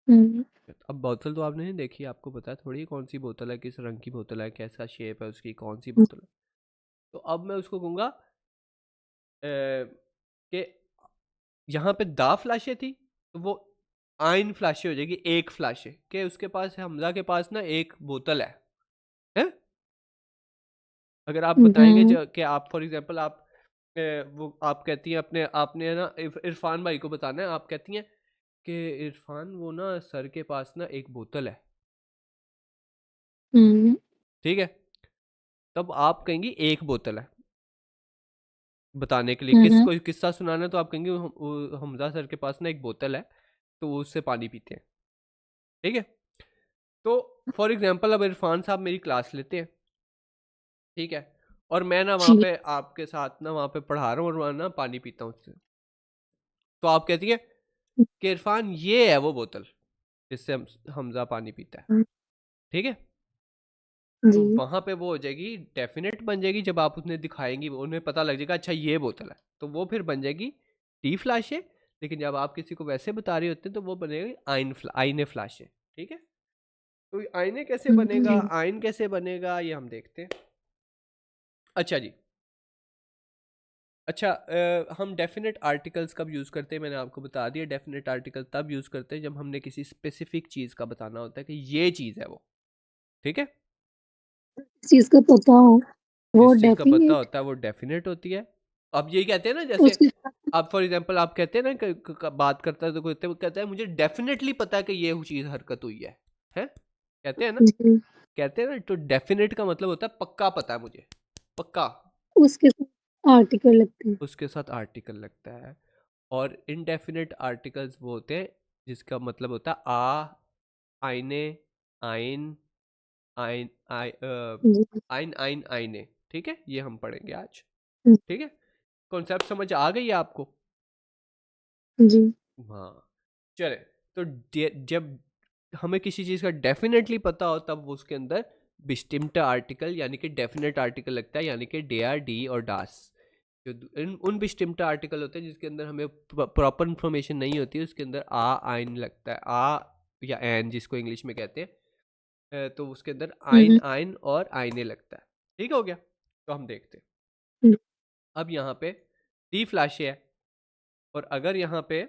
हुँ, अब बोतल तो आपने नहीं देखी, आपको पता है थोड़ी कौन सी बोतल है, किस रंग की बोतल है, कैसा शेप है उसकी, कौन सी हुँ, बोतल है। तो अब मैं उसको कहूंगा कि यहाँ पे दा फ्लैशे थी, तो वो आइन फ्लैशे हो जाएगी, एक फ्लैशे के उसके पास है, हमजा के पास ना एक बोतल है? अगर आप बताएंगे हुँ, कि आप फॉर एग्जांपल आप वो आप कहती हैं अपने आपने ना इरफान भाई को बताना है, आप कहती हैं कि इरफान वो ना सर के पास ना एक बोतल है, हम्म ठीक है, तब आप कहेंगी एक बोतल है बताने के लिए, हम्म कोई किस्सा सुनाना है तो आप कहेंगे हमजा सर के पास ना एक बोतल है तो वो उससे पानी पीते हैं, ठीक है। तो फॉर एग्जांपल अब इरफान साहब मेरी क्लास लेते हैं, ठीक है, और मैं ना वहाँ जी पे आपके साथ ना वहाँ पे पढ़ा रहा हूँ और वहाँ ना पानी पीता हूँ उससे, तो आप कहती है कि इरफान ये है वो बोतल जिससे हमजा पानी पीता है, ठीक है। तो जी वहां पे वो हो जाएगी, डेफिनेट बन जाएगी जब आप उन्हें दिखाएंगी, उन्हें पता लग जाएगा अच्छा ये बोतल है, तो वो फिर बन जाएगी टी फ्लैशे। लेकिन जब आप किसी को वैसे बता रहे होते हैं तो वो बनेगी आईने फ्लैशे, ठीक है। तो आईने कैसे बनेगा, जी आइन कैसे बनेगा ये हम देखते हैं। अच्छा जी, अच्छा हम डेफिनेट आर्टिकल्स कब यूज़ करते हैं, मैंने आपको बता दिया, डेफिनेट आर्टिकल तब यूज़ करते हैं जब हमने किसी स्पेसिफिक चीज़ का बताना होता है कि ये चीज़ है वो, ठीक है। इस चीज का पता हो वो जिस चीज़ का पता डेफिनेट होता है वो डेफिनेट होती है। अब यही कहते हैं ना, जैसे उसके साथ आप फॉर एग्जांपल आप कहते हैं ना बात करता है तो कोई वो कहता है मुझे डेफिनेटली पता है कि ये चीज़ हरकत हुई है, हैं? कहते हैं ना, जी कहते हैं ना, तो डेफिनेट का मतलब होता है पक्का पता है मुझे, पक्का। उसके साथ आर्टिकल लगते हैं उसके साथ आर्टिकल लगता है। और इनडेफिनेट आर्टिकल्स वो होते हैं जिसका मतलब होता है आईने, आइन, आइन जी आइन आइन आईने, ठीक है, ये हम पढ़ेंगे आज, जी ठीक है। कॉन्सेप्ट समझ आ गई है आपको? जी हाँ, चले। तो जब हमें किसी चीज़ का डेफिनेटली पता हो तब वो उसके अंदर बिस्टिम्ट आर्टिकल यानी कि डेफिनेट आर्टिकल लगता है, यानी कि डेयर डी और डास। जो उन बिस्टिम्ट आर्टिकल होते हैं जिसके अंदर हमें प्रॉपर इंफॉर्मेशन नहीं होती है, उसके अंदर आइन लगता है, या एन जिसको इंग्लिश में कहते हैं। तो उसके अंदर आइन हम्म आइन और आईने लगता है, ठीक हो गया। तो हम देखते हैं हम्म अब यहाँ पे डी फ्लैश है, और अगर यहाँ पे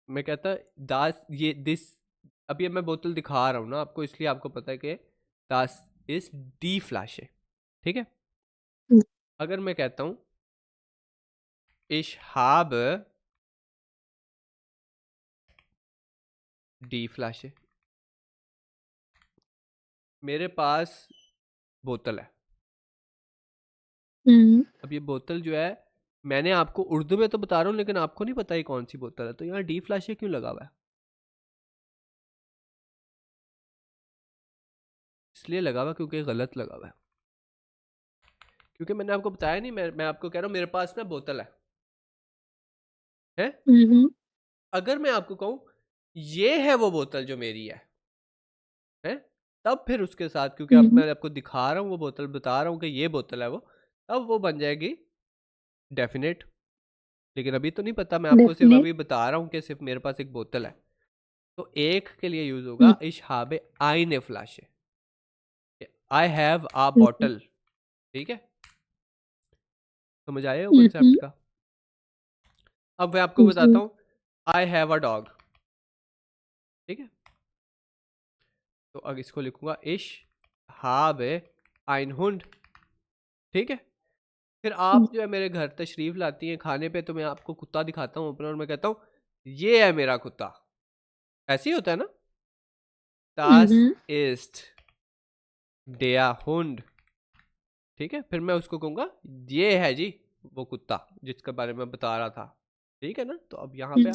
मैं कहता दास ये दिस, अब ये मैं बोतल दिखा रहा हूँ ना आपको, इसलिए आपको पता है कि दास इज डी फ्लैश है, ठीक है। हम्म अगर मैं कहता हूँ ich habe डी फ्लैश है, मेरे पास बोतल है। हम्म अब ये बोतल जो है मैंने आपको उर्दू में तो बता रहा हूँ लेकिन आपको नहीं पता ये कौन सी बोतल है, तो यहाँ डी फ्लैश क्यों लगा हुआ है? इसलिए लगा हुआ क्योंकि गलत लगा हुआ है, क्योंकि मैंने आपको बताया नहीं, मैं आपको कह रहा हूँ मेरे पास ना बोतल है? हम्म अगर मैं आपको कहूँ ये है वो बोतल जो मेरी है, तब फिर उसके साथ, क्योंकि अब हम्म मैं आपको दिखा रहा हूँ वो बोतल, बता रहा हूँ कि ये बोतल है वो, तब वो बन जाएगी डेफिनेट। लेकिन अभी तो नहीं पता, मैं आपको सिर्फ डेफिनेट अभी बता रहा हूँ कि सिर्फ मेरे पास एक बोतल है। तो एक के लिए यूज होगा इश habe eine Flasche, I have a bottle, ठीक है। समझ आए हो कॉन्सेप्ट का? अब मैं आपको बताता जी हूँ आई हैव अ डॉग, ठीक है। तो अब इसको लिखूंगा इश habe ein Hund, ठीक है। फिर आप जो है मेरे घर तशरीफ लाती हैं खाने पे, तो मैं आपको कुत्ता दिखाता हूँ अपना और मैं कहता हूँ ये है मेरा कुत्ता, ऐसे ही होता है ना, das हम्म ist der Hund, ठीक है। फिर मैं उसको कहूँगा ये है जी वो कुत्ता जिसके बारे में बता रहा था, ठीक है ना। तो अब यहाँ पे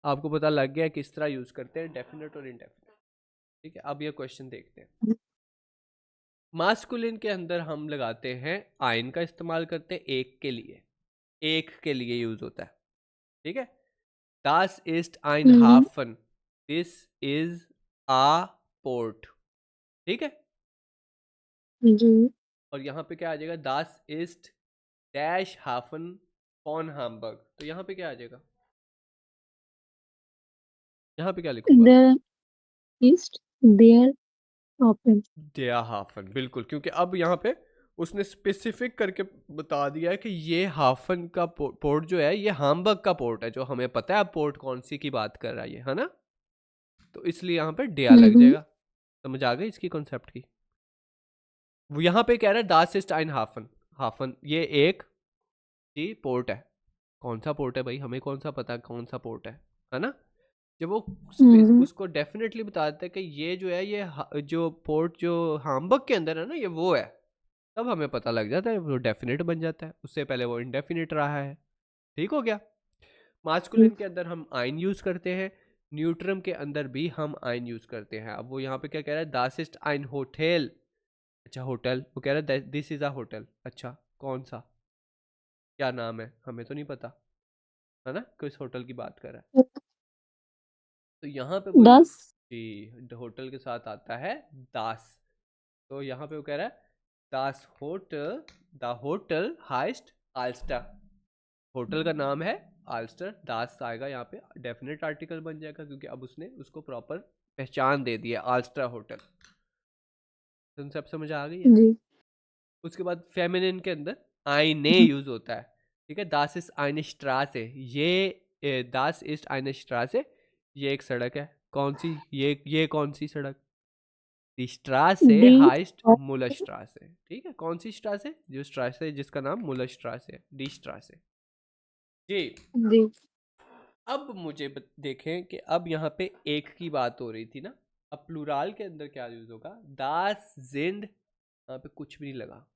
आपको पता लग गया किस तरह यूज करते हैं डेफिनेट और इनडेफिनेट, ठीक है। अब ये क्वेश्चन देखते हैं। मास्कुलिन के अंदर हम लगाते हैं आइन का इस्तेमाल करते हैं, एक के लिए यूज होता है, ठीक है। Das ist ein Hafen, this is a port, ठीक है। जी और यहाँ पे क्या आ जाएगा, Das ist डैश हाफन फॉन हामबर्ग, तो यहाँ पे क्या आ जाएगा, यहाँ पे क्या लिखूंगा, देयर ईस्ट देयर ओपन डेया हाफन, बिल्कुल, क्योंकि अब यहाँ पे उसने स्पेसिफिक करके बता दिया है कि ये हाफन का पोर्ट जो है ये हामबर्ग का पोर्ट है, जो हमें पता है पोर्ट कौन सी की बात कर रहा है ना। तो इसलिए यहाँ पे डेया लग जाएगा। समझ आ गई इसकी कॉन्सेप्ट की? वो यहाँ पे कह रहा है दास इस्ट आइन हाफन, हाफन ये एक जी पोर्ट है। कौन सा पोर्ट है भाई, हमें कौन सा पता कौन सा पोर्ट है ना। जब वो उसको डेफिनेटली बता देता है कि ये जो है ये जो पोर्ट जो हामबर्ग के अंदर है ना ये वो है, तब हमें पता लग जाता है, वो डेफिनेट बन जाता है। उससे पहले वो इनडेफिनेट रहा है। ठीक हो गया। मास्कुलिन के अंदर हम आइन यूज करते हैं, न्यूट्रम के अंदर भी हम आइन यूज करते हैं। अब वो यहाँ पे क्या कह रहा है, दास इस्ट आइन होटल। अच्छा होटल, वो कह रहा है दिस इज अ होटल। अच्छा कौन सा, क्या नाम है, हमें तो नहीं पता है ना, किस होटल की बात कर रहा है। तो यहाँ पे वो 10 जी होटल के साथ आता है दास। तो यहाँ पे वो कह रहा है दास होटल, द होटल हाइस्ट आल्स्टर। होटल का नाम है आल्स्टर। दास आएगा यहाँ पे, डेफिनेट आर्टिकल बन जाएगा क्योंकि अब उसने उसको प्रॉपर पहचान दे दी है, आल्स्टर होटल। तुम सब समझ आ गई है। जी उसके बाद फेमिनिन के अंदर आइने यूज होता है। ठीक है, दास इस आइने स्ट्रासे, ये दास इस्ट आइने स्ट्रासे, ये एक सड़क है। कौन सी, ये कौन सी सड़क, दी स्ट्रासे डी हाइस्ट मुलर स्ट्रासे। ठीक है, कौन सी स्ट्रासे, जो स्ट्रासे जिसका नाम मुलर स्ट्रासे है, डी स्ट्रासे। जी जी अब मुझे देखें कि अब यहाँ पे एक की बात हो रही थी ना, अब प्लूराल के अंदर क्या यूज होगा, दास जिंड, यहाँ पे कुछ भी नहीं लगा,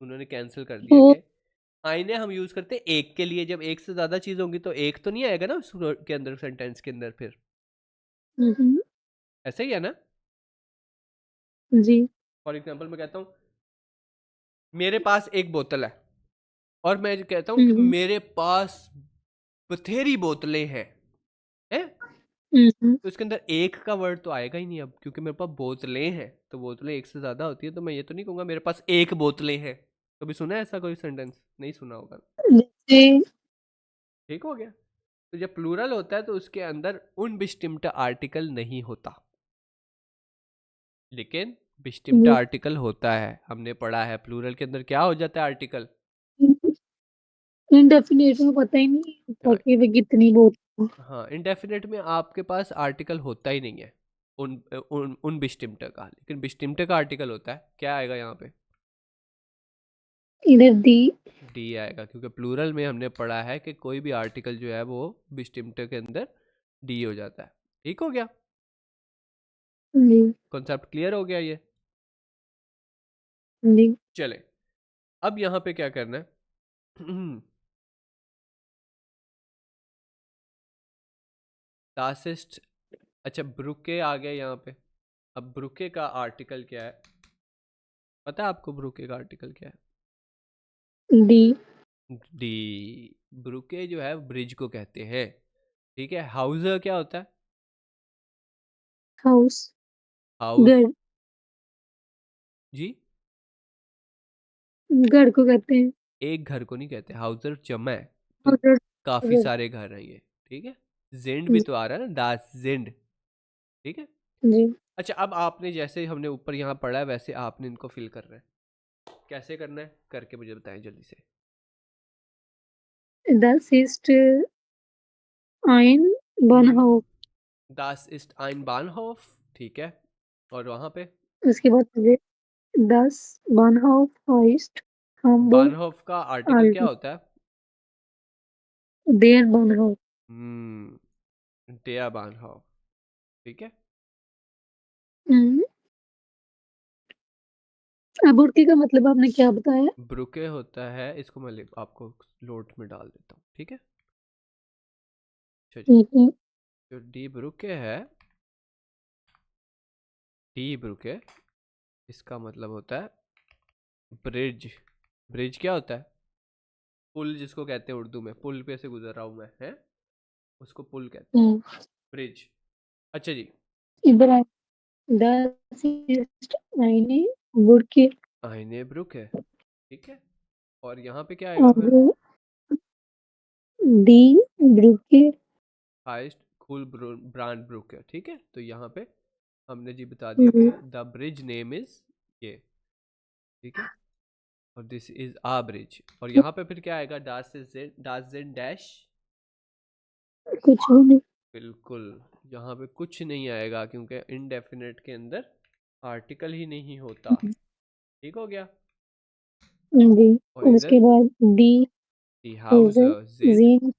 उन्होंने कैंसिल कर दिया ओ कि आईने हम यूज करते हैं एक के लिए, जब एक से ज्यादा चीज होंगी तो एक तो नहीं आएगा ना उस के अंदर, सेंटेंस के अंदर। फिर हम्म, ऐसा ही है ना। जी फॉर एग्जाम्पल मैं कहता हूँ मेरे पास एक बोतल है, और मैं जो कहता हूँ कि हम्म, मेरे पास बथेरी बोतलें हैं, हम्म, तो इसके अंदर एक का वर्ड तो आएगा ही नहीं अब, क्योंकि मेरे पास बोतलें हैं, तो बोतलें एक से ज्यादा होती है, तो मैं ये तो नहीं कहूंगा मेरे पास एक बोतलें हैं। कभी सुना है ऐसा कोई सेंटेंस, नहीं सुना होगा। जैसे ठीक हो गया। तो जब प्लूरल होता है तो उसके अंदर उन बिस्टिम्ट आर्टिकल नहीं होता, लेकिन बिस्टिम्ट आर्टिकल होता है। हमने पढ़ा है प्लूरल के अंदर क्या हो जाता है आर्टिकल। इनडेफिनेट में पता ही नहीं होता कि वे कितनी बोल। हाँ इंडेफिनेट में आपके पास आर्टिकल होता ही नहीं है उन बिस्टिम्ट का, लेकिन बिस्टिम्ट का आर्टिकल होता है। क्या आएगा यहाँ पे, इधर दी डी आएगा, क्योंकि प्लूरल में हमने पढ़ा है कि कोई भी आर्टिकल जो है वो बिस्टिम्ट के अंदर डी हो जाता है। ठीक हो गया, जी कॉन्सेप्ट क्लियर हो गया ये। जी चले अब यहाँ पे क्या करना है दासिस्ट, अच्छा ब्रुके आ गया यहाँ पे। अब ब्रुके का आर्टिकल क्या है, पता है आपको ब्रुके का आर्टिकल क्या डी है, डी। ब्रुके जो है ब्रिज को कहते हैं। ठीक है, हाउसर क्या होता है, हाउस हाउस घर जी, घर को कहते हैं। एक घर को नहीं कहते, हाउसर जमा है, तो अगर काफी अगर सारे घर हैं ये। ठीक है, जिंड भी जी तो आ रहा है ना, दास जिंड। ठीक है। जी अच्छा अब आपने जैसे हमने ऊपर यहाँ पढ़ा है वैसे आपने इनको फिल करना है। कैसे करना है करके मुझे बताएं जल्दी से। das ist ein Bahnhof। दास इस्ट आइन बानहोफ, ठीक है, और वहां पे उसके बाद मुझे das Bahnhof heißt Hamburg बानहोफ का आर्टिकल क्या Alten। होता है, Der Bahnhof। डेया बानहोफ। ठीक है, हम्म, अबुर्की का मतलब आपने क्या बताया? ब्रुके होता है, इसको मैं आपको नोट में डाल देता हूँ। ठीक है, अच्छा जी, हम्म, जो डी ब्रुके है, डी ब्रुके इसका मतलब होता है ब्रिज। ब्रिज क्या होता है, पुल जिसको कहते हैं उर्दू में, पुल पे से गुजर रहा हूँ मैं, है उसको पुल कहते हैं, ब्रिज। अच्छा जी, इधर आए das ist eine Brücke आईने ब्रुक है। ठीक है, और यहाँ पे क्या आएगा फिर, और die Brücke हाइस्ट खूल ब्रांड ब्रुक है। ठीक है, तो यहाँ पे हमने जी बता दिया कि द ब्रिज नेम इज ये। ठीक है, और दिस इज आ ब्रिज, और यहाँ पे फिर क्या आएगा, डास जेन डैश, कुछ भी नहीं। बिल्कुल यहाँ पे कुछ नहीं आएगा क्योंकि इनडेफिनेट के अंदर आर्टिकल ही नहीं होता। ठीक हो गया। जी, और उसके इधर बाद D die Hause Hause sind sehen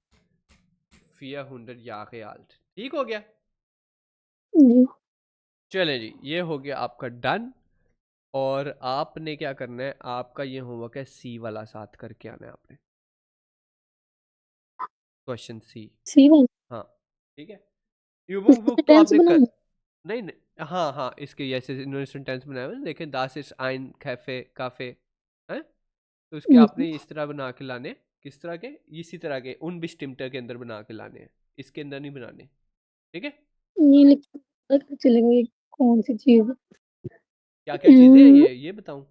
400 Jahre alt। ठीक हो गया। जी, चले जी, ये हो गया आपका डन। और आपने क्या करना है, आपका ये होमवर्क है सी वाला साथ करके आना है आपने, क्वेश्चन सी। सी वाला हाँ ठीक है। यूबुक इसका बुक तो सेंटेंस आपने कर, बनाना नहीं नहीं, हाँ हाँ, इसके ऐसे इन्होंने सेंटेंस बनाया हुआ है ना, देखें, दास इज आइन कैफे काफे है, तो इसके जी, आपने इस तरह बना के लाने। किस तरह के? इसी तरह के उन बिस्टिमटर के अंदर बना के लाने हैं, इसके अंदर नहीं बनाने। ठीक है। ये लिख के पता चलेगा ये कौन सी चीज़ है। क्या क्या चीजें हैं ये बताऊं?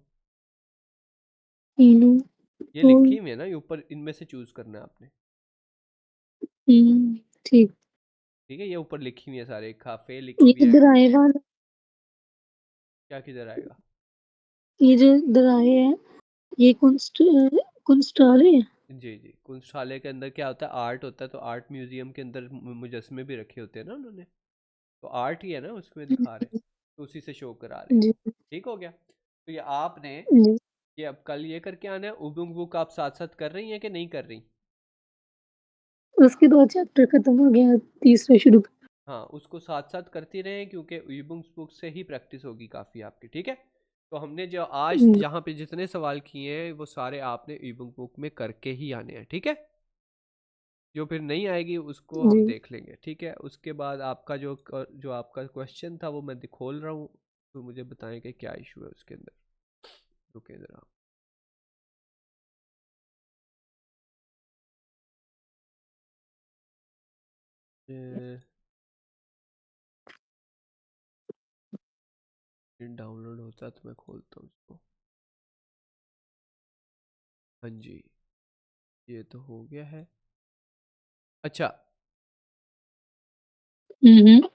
तीनों ये तो लिखी हुई है ना, ये ऊपर, इनमें से चूज करना है आपने। ठीक। ठीक है, ये ऊपर लिखी हुई है सारे, काफे लिखी हुई ये है। दराए वाला, क्या किधर आएगा? ये जो दराए है, ये कुंस्टाले है। जी जी, कुंस्टाले के अंदर क्या होता है, आर्ट होता है, तो आर्ट म्यूजियम के अंदर मुजस्मे भी रखे होते हैं ना उन्होंने, तो आर्ट ही है ना उसमें दिखा रहे, तो उसी से शो करा रहे हैं। जी, ठीक हो गया। तो ये आपने जी। ये अब कल ये करके आना है। उबुंग बुक आप साथ साथ कर रही हैं कि नहीं कर रही? उसके 2 चैप्टर खत्म हो गया, तीसरा शुरू। हाँ, उसको साथ साथ करती रहें, क्योंकि ईबुक्स बुक से ही प्रैक्टिस होगी काफ़ी आपकी। ठीक है। तो हमने जो आज जी, यहाँ पे जितने सवाल किए हैं वो सारे आपने ईबुक बुक में करके ही आने हैं। ठीक है। जो फिर नहीं आएगी उसको हम जी। देख लेंगे। ठीक है। उसके बाद आपका जो आपका क्वेश्चन था वो मैं खोल रहा हूँ, तो मुझे बताएं कि क्या इशू है उसके अंदर। रुके ज़रा। डाउनलोड होता है तो मैं खोलता हूँ इसको। हाँ जी, ये तो हो गया है। अच्छा, हुँ।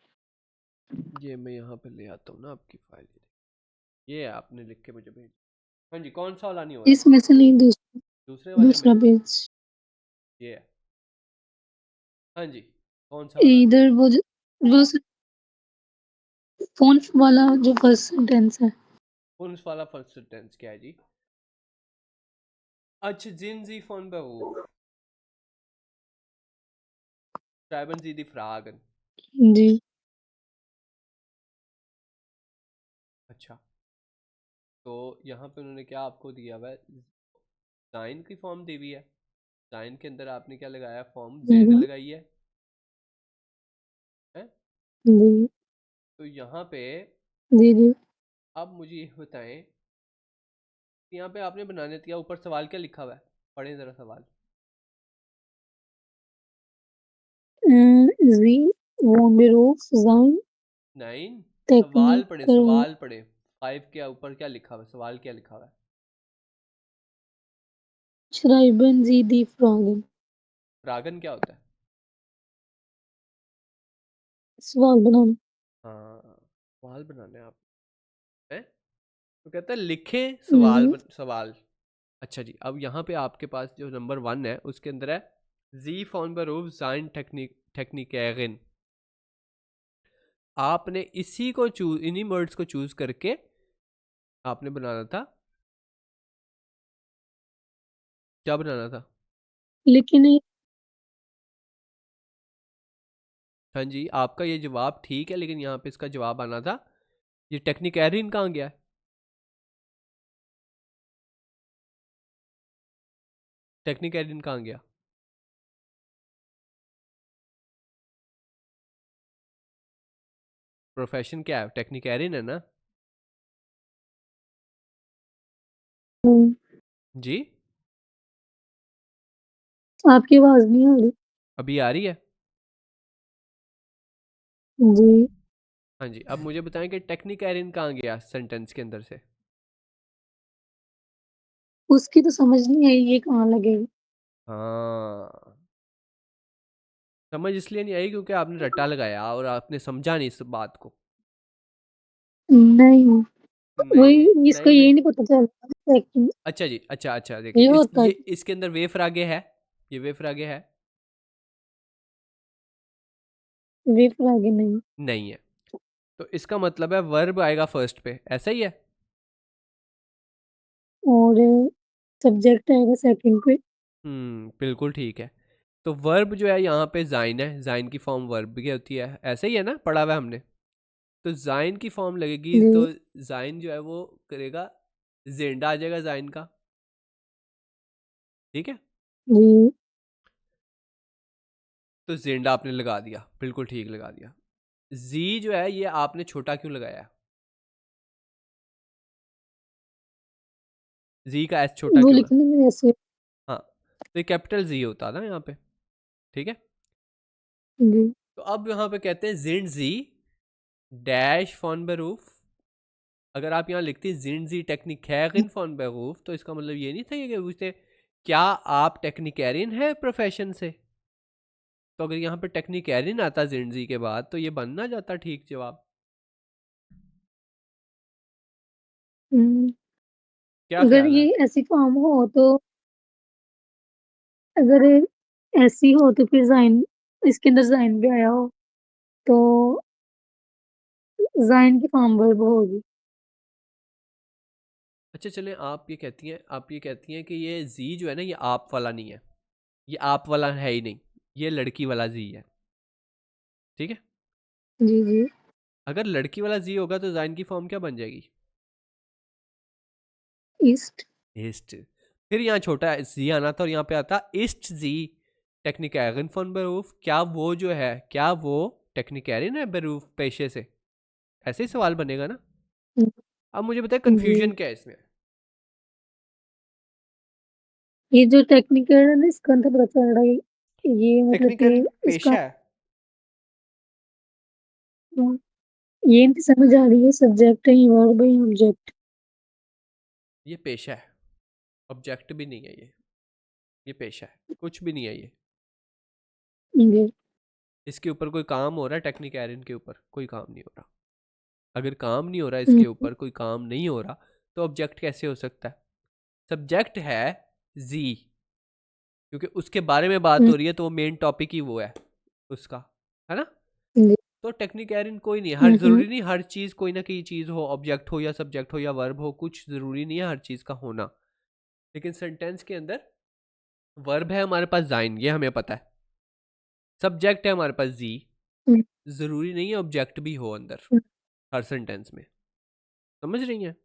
ये मैं यहाँ पे ले आता हूँ ना आपकी फाइल। ये आपने लिख के मुझे भेज। हाँ जी, कौन सा वाला नहीं हो रहा? इसमें से नहीं दूसरे वाले में। दूसरा पेज। ये है। हाँ जी, कौन सा वाला? इधर वो फ़ोन वाला जो फर्स्ट सेंटेंस है। कौन सा वाला फर्स्ट सेंटेंस क्या है जी? अच्छा, जिन जी फोन पे वो ट्राइबन जी दी फ्रागन। जी। अच्छा, तो यहाँ पे उन्होंने क्या आपको दिया हुआ है? जाइन की फॉर्म दी हुई है। जाइन के अंदर आपने क्या लगाया? फॉर्म जेड हुँ, लगाई है? जी, तो यहाँ पे जी, जी। अब मुझे ये बताएं कि यहाँ पे आपने बनाने दिया, ऊपर सवाल क्या लिखा हुआ है? पढ़ें जरा सवाल। Sie wohnen Beruf sein nine, सवाल पढ़े, Techniker सवाल पढ़े। 5 के ऊपर क्या लिखा हुआ है? सवाल क्या लिखा हुआ है? schreiben Sie die Fragen। फ्रागन क्या होता है? सवाल बनाना। हाँ, सवाल बनाना है आप है। तो कहता है लिखें हुँ, सवाल। अच्छा जी, अब यहाँ पे आपके पास जो नंबर 1 है उसके अंदर है जी फॉन बरूफ जाइन टेक्निक। आपने इसी को चूज, इन्हीं वर्ड्स को चूज करके आपने बनाना था। क्या बनाना था? लेकिन ये हाँ जी, आपका ये जवाब ठीक है, लेकिन यहाँ पे इसका जवाब आना था, ये टेक्निक एरिन कहाँ गया है? टेक्निक एरिन कहाँ गया? प्रोफेशन क्या है? टेक्निक एरिन है ना जी? आपकी आवाज़ नहीं आ रही। अभी आ रही है? जी, हाँ जी, अब मुझे बताएं कि टेक्निक एरिन कहाँ गया सेंटेंस के अंदर से? उसकी तो समझ नहीं आई ये कहाँ लगेगी। हाँ, समझ इसलिए नहीं आई क्योंकि आपने रट्टा लगाया और आपने समझा नहीं इस बात को। नहीं, नहीं वही इसको नहीं ये नहीं। नहीं पता चला कि अच्छा जी, अच्छा अच्छा, देखिए ये इस होता ये है। इसके अंदर वेफ आगे है, ये वेफ आगे है वेफ़र आगे नहीं नहीं है, तो इसका मतलब है वर्ब आएगा फर्स्ट पे, ऐसा ही है। और सब्जेक्ट आएगा सेकंड पे। बिल्कुल ठीक है। तो वर्ब जो है यहाँ पे जाइन है, जाइन की फॉर्म वर्ब की होती है, ऐसे ही है ना, पढ़ा हुआ है हमने। तो जाइन की फॉर्म लगेगी जी तो जाइन जो है वो करेगा, जेंडा आ जाएगा जाइन का, ठीक है। जी तो जेंडा आपने लगा दिया, बिल्कुल ठीक लगा दिया। जी जो है ये आपने छोटा क्यों लगाया? जी का एस छोटा वो क्यों है? लिखने में ऐसे। हाँ, तो ये कैपिटल जी होता ना यहाँ पे, ठीक है। जी तो अब यहाँ पे कहते हैं जिन जी डैश फॉन बेरूफ। अगर आप यहाँ लिखते जिन जी टेक्निकैरिन फॉन बेरूफ, तो इसका मतलब ये नहीं था कि पूछते क्या आप टेक्निकैरिन है प्रोफेशन से। तो अगर यहाँ पे टेक्निकैरिन आता जिन जी के बाद, तो ये बन ना जाता ठीक जवाब। हम्म, क्या अगर ख्याल ये है? ऐसी फॉर्म हो तो, अगर ऐसी हो तो फिर जाइन, इसके अंदर जाइन भी आया हो तो जाइन की फॉर्म वर्ब होगी। अच्छा चले, आप ये कहती हैं कि ये जी जो है ना ये आप वाला नहीं है, ये आप वाला है ही नहीं, ये लड़की वाला जी है, ठीक है। जी जी अगर लड़की वाला जी होगा तो जाइन की फॉर्म क्या बन जाएगी? ईस्ट। ईस्ट। फिर यहाँ छोटा जी आना था और यहाँ पे आता ईस्ट जी टेक्निकैरिन फॉन बेरूफ। क्या वो जो है, क्या वो टेक्निकैरिन है बेरूफ पेशे से? ऐसे ही सवाल बनेगा ना। अब मुझे बताए जी कंफ्यूजन क्या है इसमें? ये जो टेक्निकल है ना, इसका अंतर पता चल रहा है, ये मतलब कि टेक्निकैरिन इसका पेशा है। ये नहीं समझ आ रही है, सब्जेक्ट है या वर्ब है या ऑब्जेक्ट। ये पेशा है, ऑब्जेक्ट भी नहीं है ये पेशा है, कुछ भी नहीं है ये। जी इसके ऊपर कोई काम हो रहा है, टेक्निकैरिन के ऊपर कोई काम नहीं हो रहा। अगर काम नहीं हो रहा, इसके हम्म, ऊपर कोई काम नहीं हो रहा, तो ऑब्जेक्ट कैसे हो सकता है? सब्जेक्ट है जी, क्योंकि उसके बारे में बात हम्म, हो रही है, तो वो मेन टॉपिक ही वो है उसका, है ना। जी तो टेक्निकैरिन कोई नहीं, हर हम्म, जरूरी नहीं हर चीज कोई ना कोई चीज हो, ऑब्जेक्ट हो या सब्जेक्ट हो या वर्ब हो, कुछ जरूरी नहीं है हर चीज का होना। लेकिन सेंटेंस के अंदर वर्ब है हमारे पास जाइन, ये हमें पता है। सब्जेक्ट है हमारे पास जी, हम्म, जरूरी नहीं है ऑब्जेक्ट भी हो अंदर हम्म, हर सेंटेंस में। समझ रही हैं?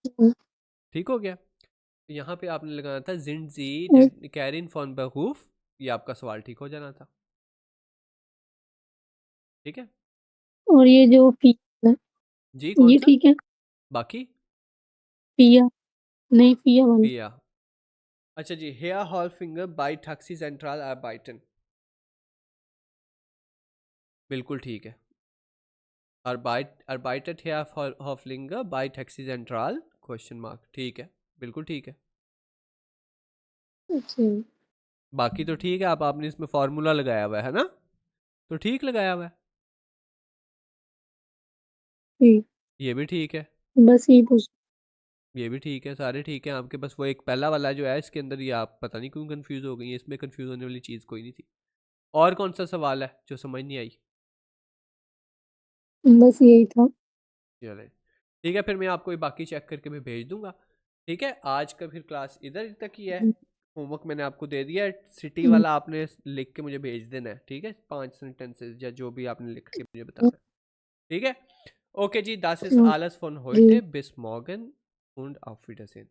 हम्म, ठीक हो गया। तो यहाँ पे आपने लगाना था जिन जी और कैरिन फॉन behoof, ये आपका सवाल ठीक हो जाना था, ठीक है। और ये जो पिया है, जी कौन ये सा? ठीक है। बाकी पिया, नहीं पिया वाला। पिया। अच्छा जी, हेयर हॉल फिंगर बाई टैक्सी सेंट्रल बाइटन, बिल्कुल ठीक है। arbeitet Herr Hoflinger bei Taxi Central question mark, ठीक है, बिल्कुल ठीक है। अच्छा बाकी तो ठीक है, आपने इसमें फॉर्मूला लगाया हुआ है ना, तो ठीक लगाया हुआ है। ठीक, ये भी ठीक है, बस यही पूछ। ये भी ठीक है, सारे ठीक है आपके। बस वो एक पहला वाला जो है इसके अंदर, ये आप पता नहीं क्यों कंफ्यूज हो गई है, इसमें कंफ्यूज होने वाली चीज़ कोई नहीं थी। और कौन सा सवाल है जो समझ नहीं आई? बस यही था। चले ठीक है, फिर मैं आपको ये बाकी चेक करके भी भेज दूंगा। ठीक है, आज का फिर क्लास इधर तक ही है। होमवर्क मैंने आपको दे दिया है, सिटी हम्म, वाला आपने लिख के मुझे भेज देना है, ठीक है, 5 सेंटेंसेस या जो भी आपने लिख के मुझे बताना है, ठीक है। ओके जी, das ist हम्म, alles von जी heute, bis morgen und auf Wiedersehen।